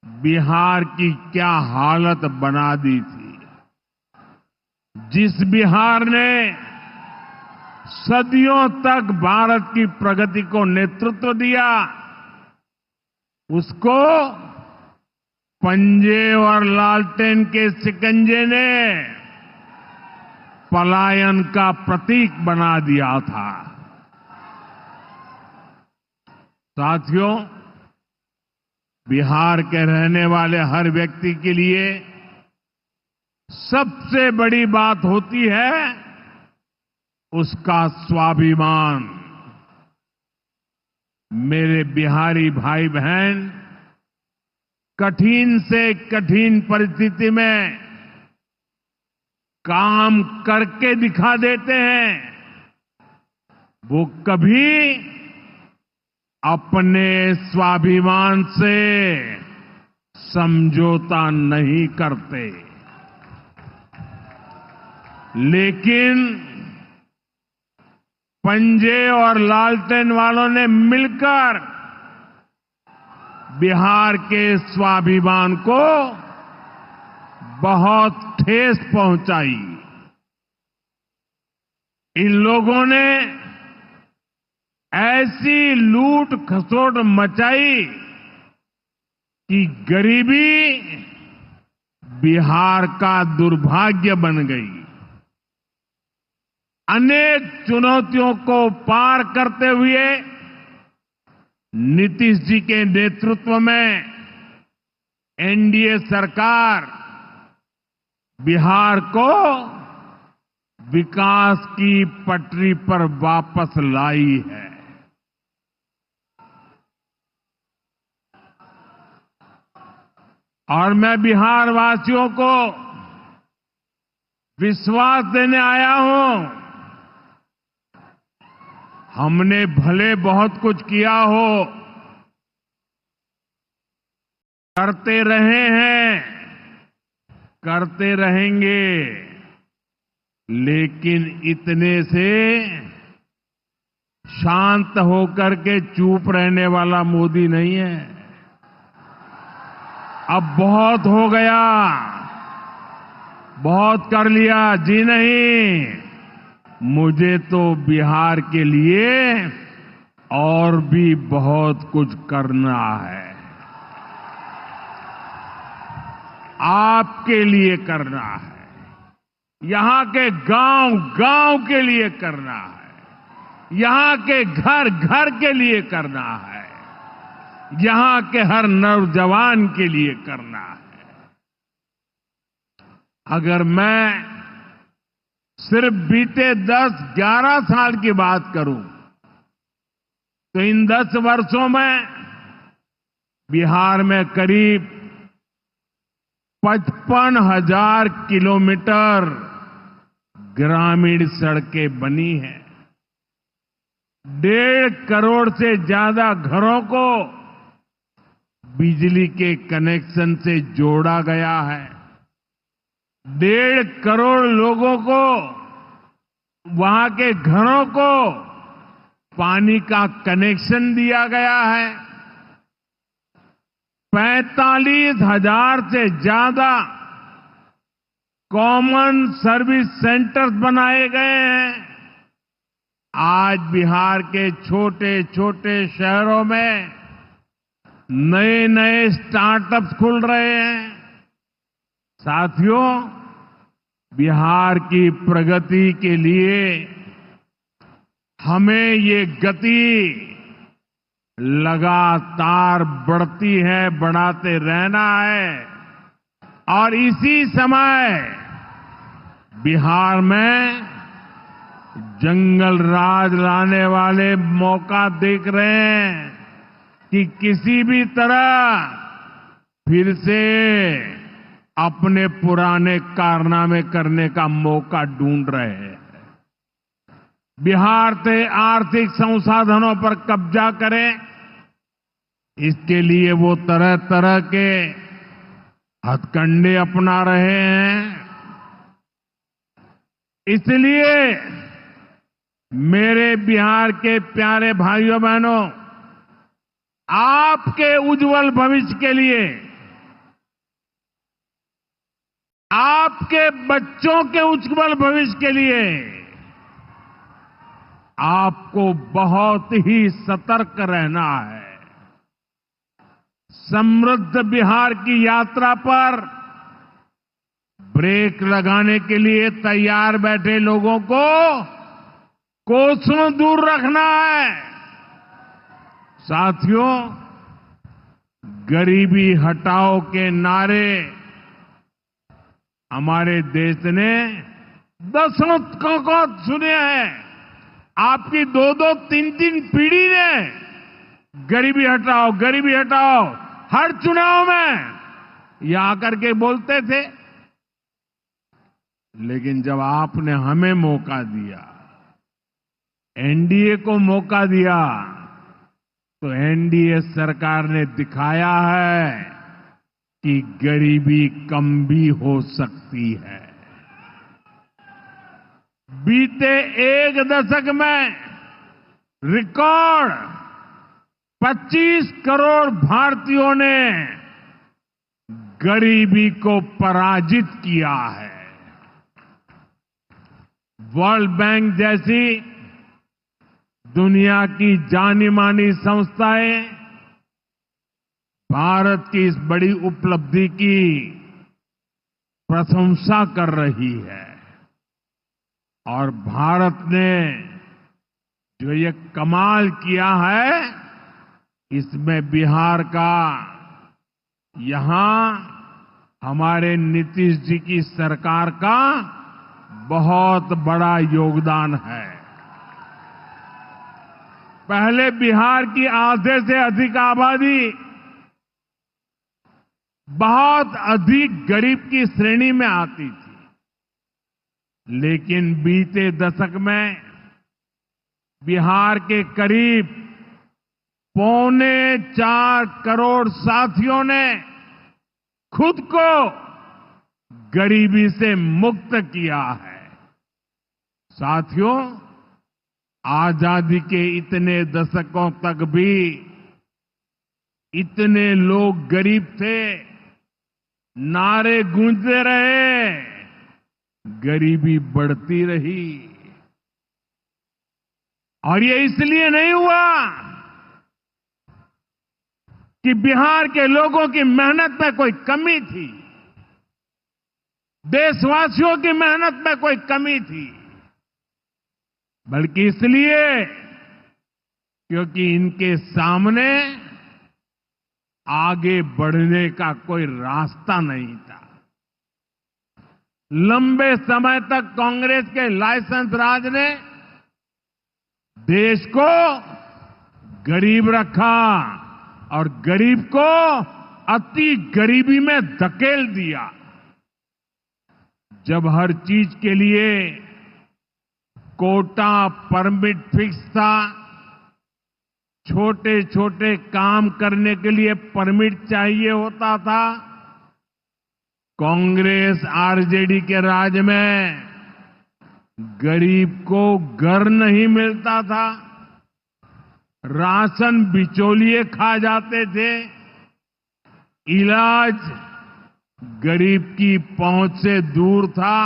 बिहार की क्या हालत बना दी थी। जिस बिहार ने सदियों तक भारत की प्रगति को नेतृत्व दिया, उसको पंजे और लालटेन के शिकंजे ने पलायन का प्रतीक बना दिया था। साथियों, बिहार के रहने वाले हर व्यक्ति के लिए सबसे बड़ी बात होती है उसका स्वाभिमान। मेरे बिहारी भाई बहन कठिन से कठिन परिस्थिति में काम करके दिखा देते हैं। वो कभी अपने स्वाभिमान से समझौता नहीं करते। लेकिन पंजे और लालटेन वालों ने मिलकर बिहार के स्वाभिमान को बहुत ठेस पहुंचाई। इन लोगों ने ऐसी लूट खसोट मचाई कि गरीबी बिहार का दुर्भाग्य बन गई। अनेक चुनौतियों को पार करते हुए नीतीश जी के नेतृत्व में एनडीए सरकार बिहार को विकास की पटरी पर वापस लाई है। और मैं बिहार वासियों को विश्वास देने आया हूं, हमने भले बहुत कुछ किया हो, करते रहे हैं, करते रहेंगे, लेकिन इतने से शांत होकर के चुप रहने वाला मोदी नहीं है। अब बहुत हो गया, बहुत कर लिया जी नहीं, मुझे तो बिहार के लिए और भी बहुत कुछ करना है। आपके लिए करना है, यहां के गांव गांव के लिए करना है, यहां के घर घर के लिए करना है, यहां के हर नौजवान के लिए करना है। अगर मैं सिर्फ बीते 10-11 साल की बात करूं तो इन 10 वर्षों में बिहार में करीब 55,000 किलोमीटर ग्रामीण सड़कें बनी हैं। 1.5 करोड़ से ज्यादा घरों को बिजली के कनेक्शन से जोड़ा गया है। 1.5 करोड़ लोगों को, वहां के घरों को पानी का कनेक्शन दिया गया है। 45,000 से ज्यादा कॉमन सर्विस सेंटर्स बनाए गए हैं। आज बिहार के छोटे छोटे शहरों में नए नए स्टार्टअप्स खुल रहे हैं। साथियों, बिहार की प्रगति के लिए हमें ये गति लगातार बढ़ती है, बढ़ाते रहना है। और इसी समय बिहार में जंगल राज लाने वाले मौका देख रहे हैं कि किसी भी तरह फिर से अपने पुराने कारनामे करने का मौका ढूंढ रहे हैं। बिहार से आर्थिक संसाधनों पर कब्जा करें, इसके लिए वो तरह तरह के हथकंडे अपना रहे हैं। इसलिए मेरे बिहार के प्यारे भाइयों बहनों, आपके उज्जवल भविष्य के लिए, आपके बच्चों के उज्जवल भविष्य के लिए आपको बहुत ही सतर्क रहना है। समृद्ध बिहार की यात्रा पर ब्रेक लगाने के लिए तैयार बैठे लोगों को कोसों दूर रखना है। साथियों, गरीबी हटाओ के नारे हमारे देश ने दशकों को सुने हैं। आपकी दो दो तीन तीन पीढ़ी ने गरीबी हटाओ हर चुनाव में ये आकर के बोलते थे। लेकिन जब आपने हमें मौका दिया, एनडीए को मौका दिया, तो एनडीए सरकार ने दिखाया है कि गरीबी कम भी हो सकती है। बीते एक दशक में रिकॉर्ड 25 करोड़ भारतीयों ने गरीबी को पराजित किया है। वर्ल्ड बैंक जैसी दुनिया की जानी मानी संस्थाएं भारत की इस बड़ी उपलब्धि की प्रशंसा कर रही है। और भारत ने जो ये कमाल किया है, इसमें बिहार का यहां हमारे नीतीश जी की सरकार का बहुत बड़ा योगदान है। पहले बिहार की आधे से अधिक आबादी बहुत अधिक गरीब की श्रेणी में आती थी, लेकिन बीते दशक में बिहार के करीब 4.25 करोड़ साथियों ने खुद को गरीबी से मुक्त किया है। साथियों, आजादी के इतने दशकों तक भी इतने लोग गरीब थे, नारे गूंजते रहे, गरीबी बढ़ती रही। और ये इसलिए नहीं हुआ कि बिहार के लोगों की मेहनत में कोई कमी थी, देशवासियों की मेहनत में कोई कमी थी, बल्कि इसलिए क्योंकि इनके सामने आगे बढ़ने का कोई रास्ता नहीं था। लंबे समय तक कांग्रेस के लाइसेंस राज ने देश को गरीब रखा और गरीब को अति गरीबी में धकेल दिया। जब हर चीज के लिए कोटा परमिट फिक्स था, छोटे छोटे काम करने के लिए परमिट चाहिए होता था, कांग्रेस आरजेडी के राज में गरीब को घर नहीं मिलता था, राशन बिचौलिए खा जाते थे, इलाज गरीब की पहुंच से दूर था।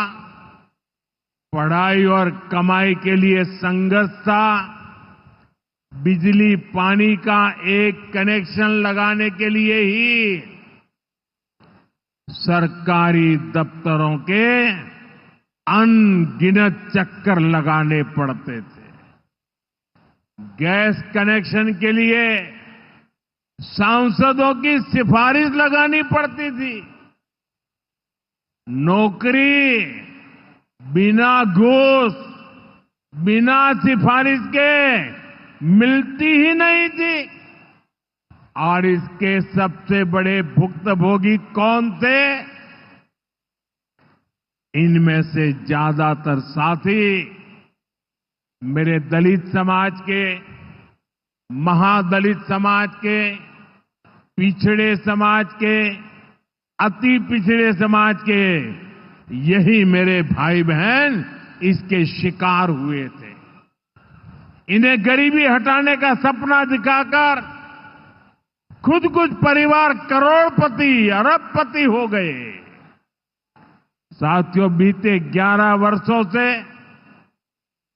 पढ़ाई और कमाई के लिए संघर्ष था, बिजली पानी का एक कनेक्शन लगाने के लिए ही सरकारी दफ्तरों के अनगिनत चक्कर लगाने पड़ते थे। गैस कनेक्शन के लिए सांसदों की सिफारिश लगानी पड़ती थी। नौकरी बिना घूस, बिना सिफारिश के मिलती ही नहीं थी। और इसके सबसे बड़े भुक्तभोगी कौन थे? इनमें से ज्यादातर साथी मेरे दलित समाज के, महादलित समाज के, पिछड़े समाज के, अति पिछड़े समाज के, यही मेरे भाई बहन इसके शिकार हुए थे। इन्हें गरीबी हटाने का सपना दिखाकर खुद कुछ परिवार करोड़पति, अरबपति हो गए। साथियों, बीते 11 वर्षों से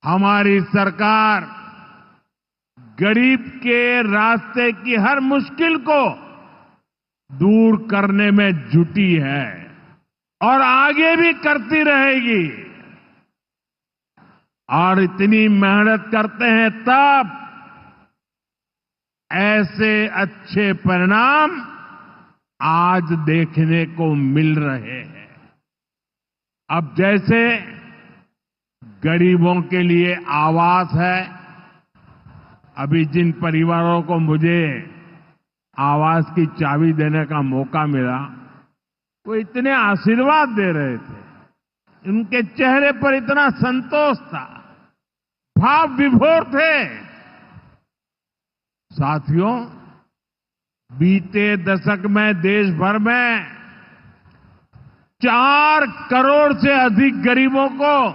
हमारी सरकार गरीब के रास्ते की हर मुश्किल को दूर करने में जुटी है और आगे भी करती रहेगी। और इतनी मेहनत करते हैं तब ऐसे अच्छे परिणाम आज देखने को मिल रहे हैं। अब जैसे गरीबों के लिए आवास है, अभी जिन परिवारों को मुझे आवास की चाबी देने का मौका मिला, वो इतने आशीर्वाद दे रहे थे, उनके चेहरे पर इतना संतोष था, भाव विभोर थे। साथियों, बीते दशक में देश भर में 4 करोड़ से अधिक गरीबों को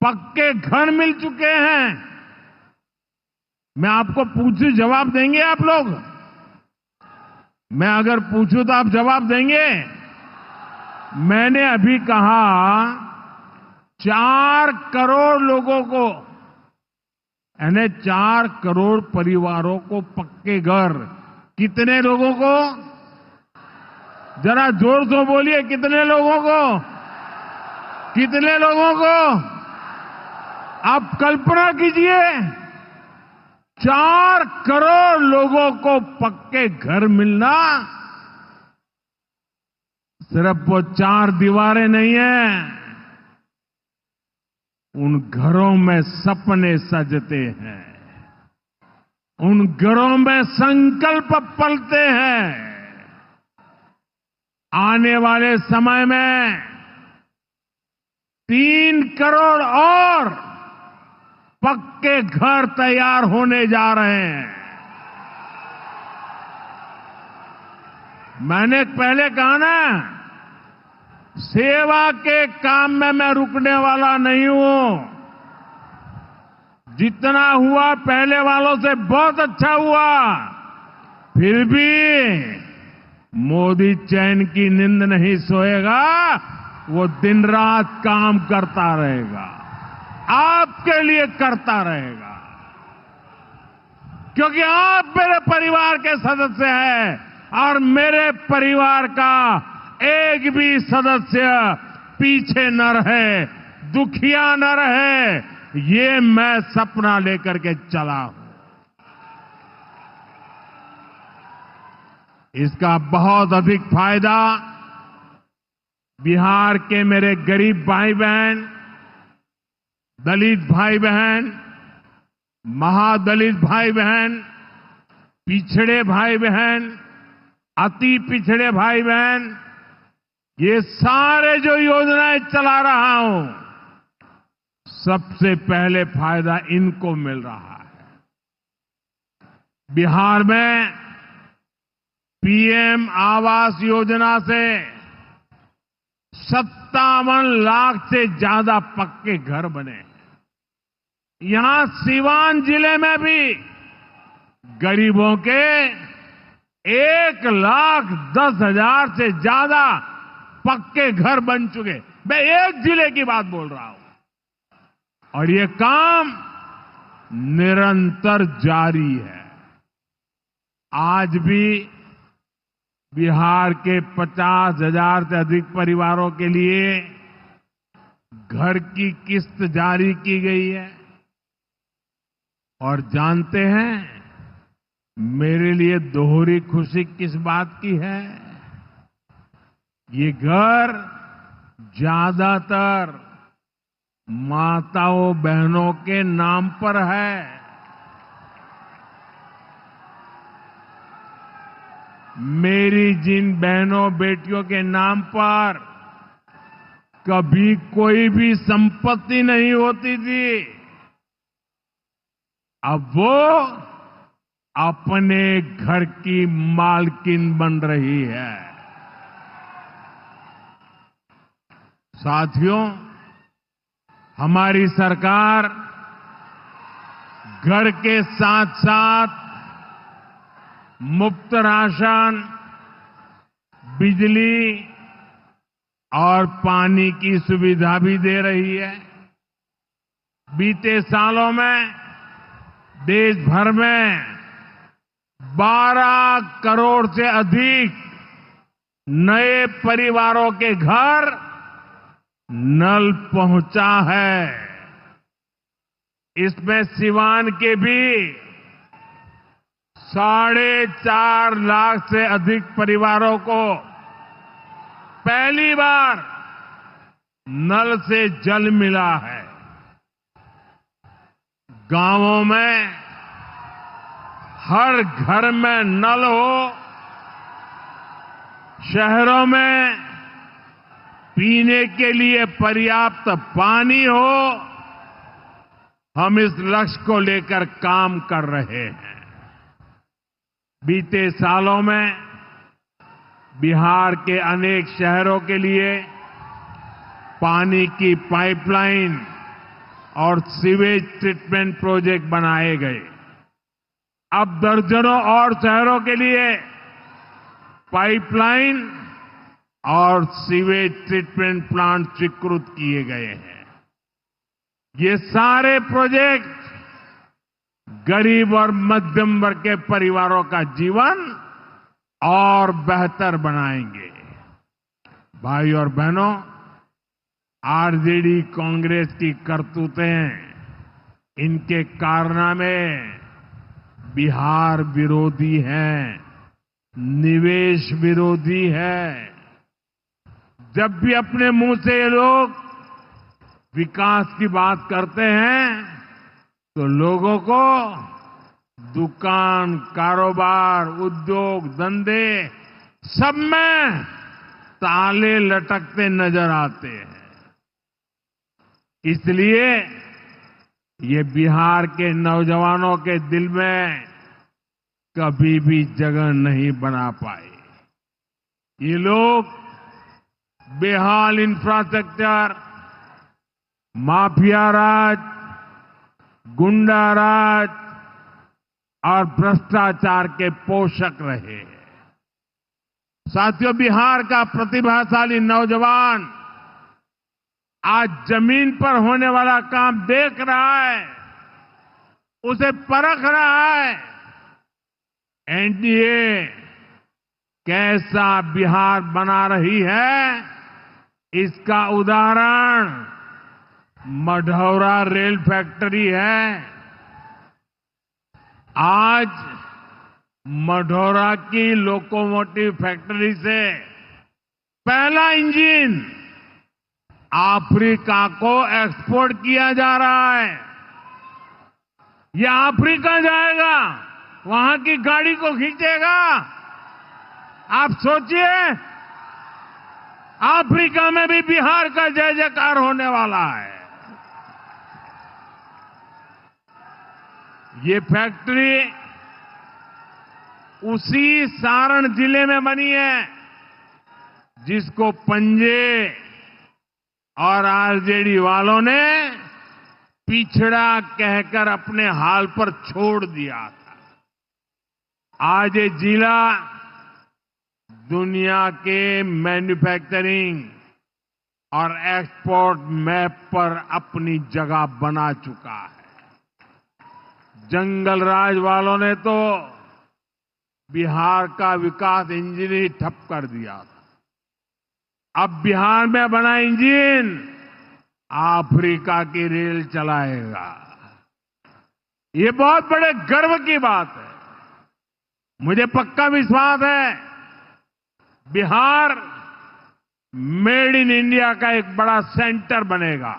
पक्के घर मिल चुके हैं। मैं आपको पूछूं, जवाब देंगे आप लोग? मैं अगर पूछूं तो आप जवाब देंगे? मैंने अभी कहा 4 करोड़ लोगों को, यानी 4 करोड़ परिवारों को पक्के घर। कितने लोगों को? जरा जोर से बोलिए, कितने लोगों को? कितने लोगों को? आप कल्पना कीजिए, 4 करोड़ लोगों को पक्के घर मिलना। सिर्फ वो 4 दीवारें नहीं है, उन घरों में सपने सजते हैं, उन घरों में संकल्प पलते हैं। आने वाले समय में 3 करोड़ और पक्के घर तैयार होने जा रहे हैं। मैंने पहले कहा ना, सेवा के काम में मैं रुकने वाला नहीं हूं। जितना हुआ पहले वालों से बहुत अच्छा हुआ, फिर भी मोदी चैन की नींद नहीं सोएगा, वो दिन रात काम करता रहेगा, आपके लिए करता रहेगा, क्योंकि आप मेरे परिवार के सदस्य हैं और मेरे परिवार का एक भी सदस्य पीछे न रहे, दुखिया न रहे, ये मैं सपना लेकर के चला हूं। इसका बहुत अधिक फायदा बिहार के मेरे गरीब भाई बहन, दलित भाई बहन, महादलित भाई बहन, पिछड़े भाई बहन, अति पिछड़े भाई बहन, ये सारे जो योजनाएं चला रहा हूं, सबसे पहले फायदा इनको मिल रहा है। बिहार में पीएम आवास योजना से 57 लाख से ज्यादा पक्के घर बने हैं। यहां सीवान जिले में भी गरीबों के 1,10,000 से ज्यादा पक्के घर बन चुके। मैं एक जिले की बात बोल रहा हूं और ये काम निरंतर जारी है। आज भी बिहार के 50,000 से अधिक परिवारों के लिए घर की किस्त जारी की गई है। और जानते हैं मेरे लिए दोहरी खुशी किस बात की है? ये घर ज्यादातर माताओं बहनों के नाम पर है। मेरी जिन बहनों बेटियों के नाम पर कभी कोई भी संपत्ति नहीं होती थी, अब वो अपने घर की मालकिन बन रही है। साथियों, हमारी सरकार घर के साथ साथ मुफ्त राशन, बिजली और पानी की सुविधा भी दे रही है। बीते सालों में देश भर में 12 करोड़ से अधिक नए परिवारों के घर नल पहुंचा है। इसमें सिवान के भी 4.5 लाख से अधिक परिवारों को पहली बार नल से जल मिला है। गांवों में हर घर में नल हो, शहरों में पीने के लिए पर्याप्त पानी हो, हम इस लक्ष्य को लेकर काम कर रहे हैं। बीते सालों में बिहार के अनेक शहरों के लिए पानी की पाइपलाइन और सीवेज ट्रीटमेंट प्रोजेक्ट बनाए गए। अब दर्जनों और शहरों के लिए पाइपलाइन और सीवेज ट्रीटमेंट प्लांट स्वीकृत किए गए हैं। ये सारे प्रोजेक्ट गरीब और मध्यम वर्ग के परिवारों का जीवन और बेहतर बनाएंगे। भाई और बहनों, आरजेडी कांग्रेस की करतूतें, इनके कारनामे बिहार विरोधी हैं, निवेश विरोधी है। जब भी अपने मुंह से ये लोग विकास की बात करते हैं तो लोगों को दुकान, कारोबार, उद्योग, धंधे सब में ताले लटकते नजर आते हैं। इसलिए ये बिहार के नौजवानों के दिल में कभी भी जगह नहीं बना पाए। ये लोग बेहाल इंफ्रास्ट्रक्चर, माफिया राज, गुंडा राज और भ्रष्टाचार के पोषक रहे हैं। साथियों, बिहार का प्रतिभाशाली नौजवान आज जमीन पर होने वाला काम देख रहा है, उसे परख रहा है। एनडीए कैसा बिहार बना रही है, इसका उदाहरण मढ़ौरा रेल फैक्ट्री है। आज मढ़ौरा की लोकोमोटिव फैक्ट्री से पहला इंजन अफ्रीका को एक्सपोर्ट किया जा रहा है। यह अफ्रीका जाएगा, वहां की गाड़ी को खींचेगा। आप सोचिए, अफ्रीका में भी बिहार का जय जयकार होने वाला है। ये फैक्ट्री उसी सारण जिले में बनी है जिसको पंजे और आरजेडी वालों ने पिछड़ा कहकर अपने हाल पर छोड़ दिया था। आज ये जिला दुनिया के मैन्युफैक्चरिंग, और एक्सपोर्ट मैप पर अपनी जगह बना चुका है। जंगल राज वालों ने तो बिहार का विकास इंजन ही ठप कर दिया था। अब बिहार में बना इंजन अफ्रीका की रेल चलाएगा। ये बहुत बड़े गर्व की बात है। मुझे पक्का विश्वास है बिहार मेड इन इंडिया का एक बड़ा सेंटर बनेगा।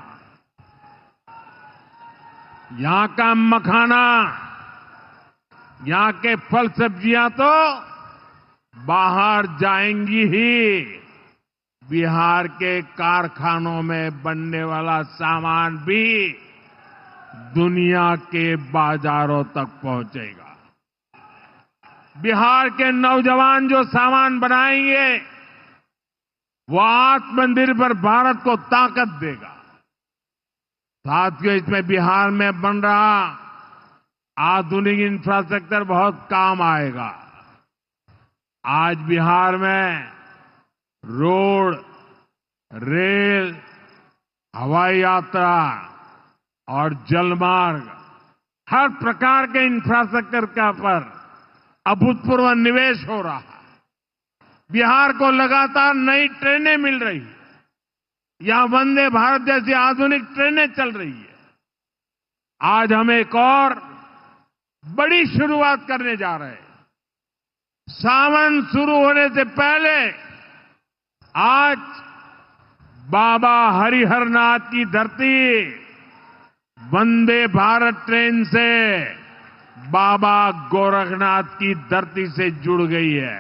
यहां का मखाना, यहां के फल सब्जियां तो बाहर जाएंगी ही। बिहार के कारखानों में बनने वाला सामान भी दुनिया के बाजारों तक पहुंचेगा। बिहार के नौजवान जो सामान बनाएंगे वो आत्मनिर्भर भारत को ताकत देगा। साथियों, इसमें बिहार में बन रहा आधुनिक इंफ्रास्ट्रक्चर बहुत काम आएगा। आज बिहार में रोड, रेल, हवाई यात्रा और जलमार्ग, हर प्रकार के इंफ्रास्ट्रक्चर का पर अभूतपूर्व निवेश हो रहा है। बिहार को लगातार नई ट्रेनें मिल रही है। यहां वंदे भारत जैसी आधुनिक ट्रेनें चल रही है। आज हम एक और बड़ी शुरुआत करने जा रहे हैं। सावन शुरू होने से पहले आज बाबा हरिहर नाथ की धरती वंदे भारत ट्रेन से बाबा गोरखनाथ की धरती से जुड़ गई है।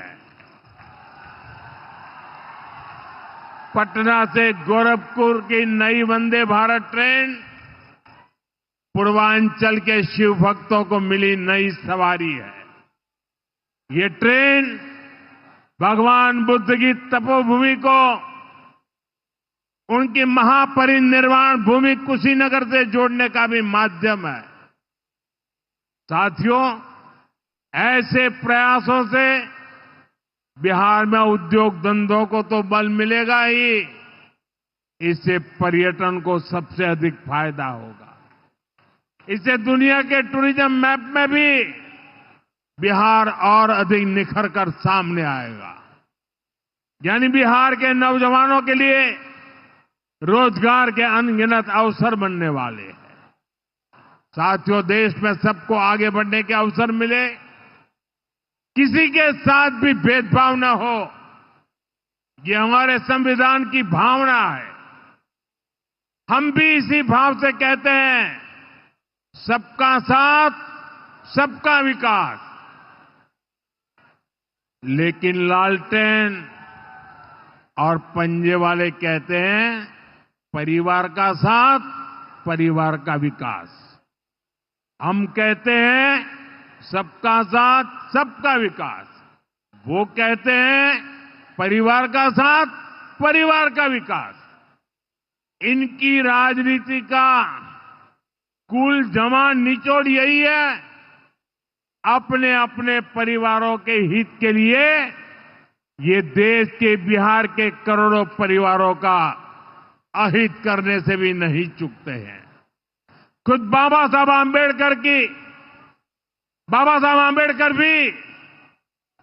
पटना से गोरखपुर की नई वंदे भारत ट्रेन पूर्वांचल के शिव भक्तों को मिली नई सवारी है। ये ट्रेन भगवान बुद्ध की तपोभूमि को उनकी महापरिनिर्वाण भूमि कुशीनगर से जोड़ने का भी माध्यम है। साथियों, ऐसे प्रयासों से बिहार में उद्योग धंधों को तो बल मिलेगा ही, इससे पर्यटन को सबसे अधिक फायदा होगा। इससे दुनिया के टूरिज्म मैप में भी बिहार और अधिक निखर कर सामने आएगा। यानी बिहार के नौजवानों के लिए रोजगार के अनगिनत अवसर बनने वाले हैं। साथियों, देश में सबको आगे बढ़ने के अवसर मिले, किसी के साथ भी भेदभाव न हो, ये हमारे संविधान की भावना है। हम भी इसी भाव से कहते हैं, सबका साथ, सबका विकास। लेकिन लालटेन और पंजे वाले कहते हैं, परिवार का साथ, परिवार का विकास। हम कहते हैं सबका साथ, सबका विकास। वो कहते हैं परिवार का साथ, परिवार का विकास। इनकी राजनीति का कुल जमा निचोड़ यही है, अपने अपने परिवारों के हित के लिए ये देश के बिहार के करोड़ों परिवारों का अहित करने से भी नहीं चूकते हैं। खुद बाबा साहब आंबेडकर भी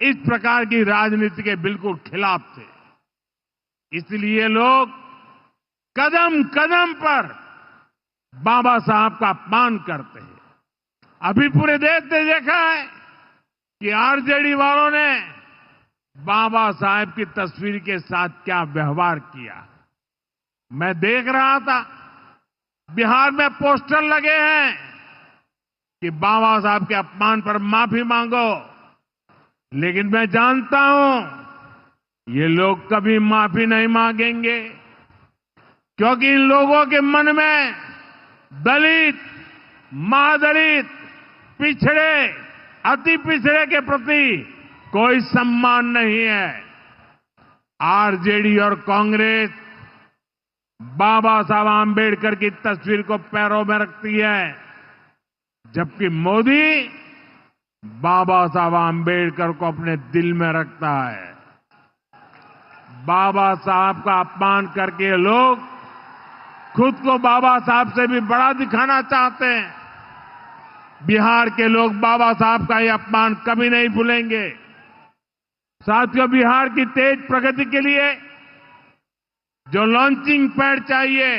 इस प्रकार की राजनीति के बिल्कुल खिलाफ थे। इसलिए लोग कदम कदम पर बाबा साहब का अपमान करते हैं। अभी पूरे देश ने देखा है कि आरजेडी वालों ने बाबा साहब की तस्वीर के साथ क्या व्यवहार किया। मैं देख रहा था, बिहार में पोस्टर लगे हैं कि बाबा साहब के अपमान पर माफी मांगो। लेकिन मैं जानता हूं ये लोग कभी माफी नहीं मांगेंगे, क्योंकि इन लोगों के मन में दलित, महादलित, पिछड़े, अति पिछड़े के प्रति कोई सम्मान नहीं है। आरजेडी और कांग्रेस बाबा साहब आंबेडकर की तस्वीर को पैरों में रखती है, जबकि मोदी बाबा साहब आंबेडकर को अपने दिल में रखता है। बाबा साहब का अपमान करके लोग खुद को बाबा साहब से भी बड़ा दिखाना चाहते हैं। बिहार के लोग बाबा साहब का ये अपमान कभी नहीं भूलेंगे। साथियों, बिहार की तेज प्रगति के लिए जो लॉन्चिंग पैड चाहिए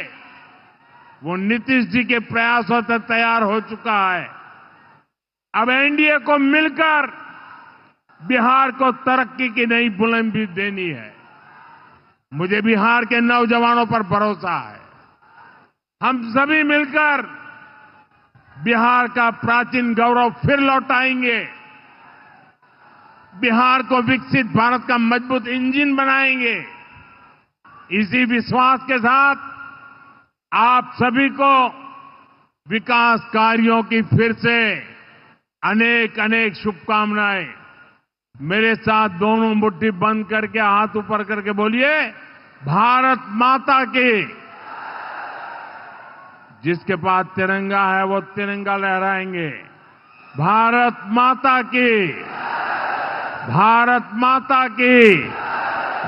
वो नीतीश जी के प्रयासों से तैयार हो चुका है। अब एनडीए को मिलकर बिहार को तरक्की की नई बुलंदी देनी है। मुझे बिहार के नौजवानों पर भरोसा है। हम सभी मिलकर बिहार का प्राचीन गौरव फिर लौटाएंगे। बिहार को विकसित भारत का मजबूत इंजन बनाएंगे। इसी विश्वास के साथ आप सभी को विकास कार्यों की फिर से अनेक अनेक शुभकामनाएं। मेरे साथ दोनों मुट्ठी बंद करके हाथ ऊपर करके बोलिए, भारत माता की। जिसके पास तिरंगा है वो तिरंगा लहराएंगे। भारत माता की, भारत माता की,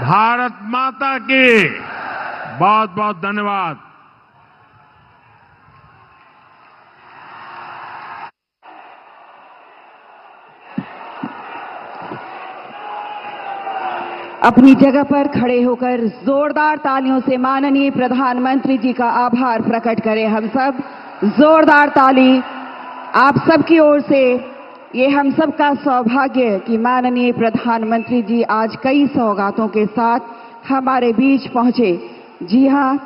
भारत माता की। बहुत बहुत धन्यवाद। अपनी जगह पर खड़े होकर जोरदार तालियों से माननीय प्रधानमंत्री जी का आभार प्रकट करें। हम सब जोरदार ताली आप सबकी ओर से। ये हम सब का सौभाग्य कि माननीय प्रधानमंत्री जी आज कई सौगातों के साथ हमारे बीच पहुंचे। जी हां,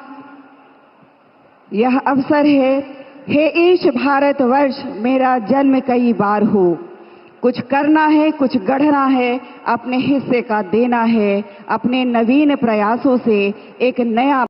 यह अवसर है, हे ईश भारतवर्ष मेरा जन्म कई बार हो। कुछ करना है, कुछ गढ़ना है, अपने हिस्से का देना है। अपने नवीन प्रयासों से एक नया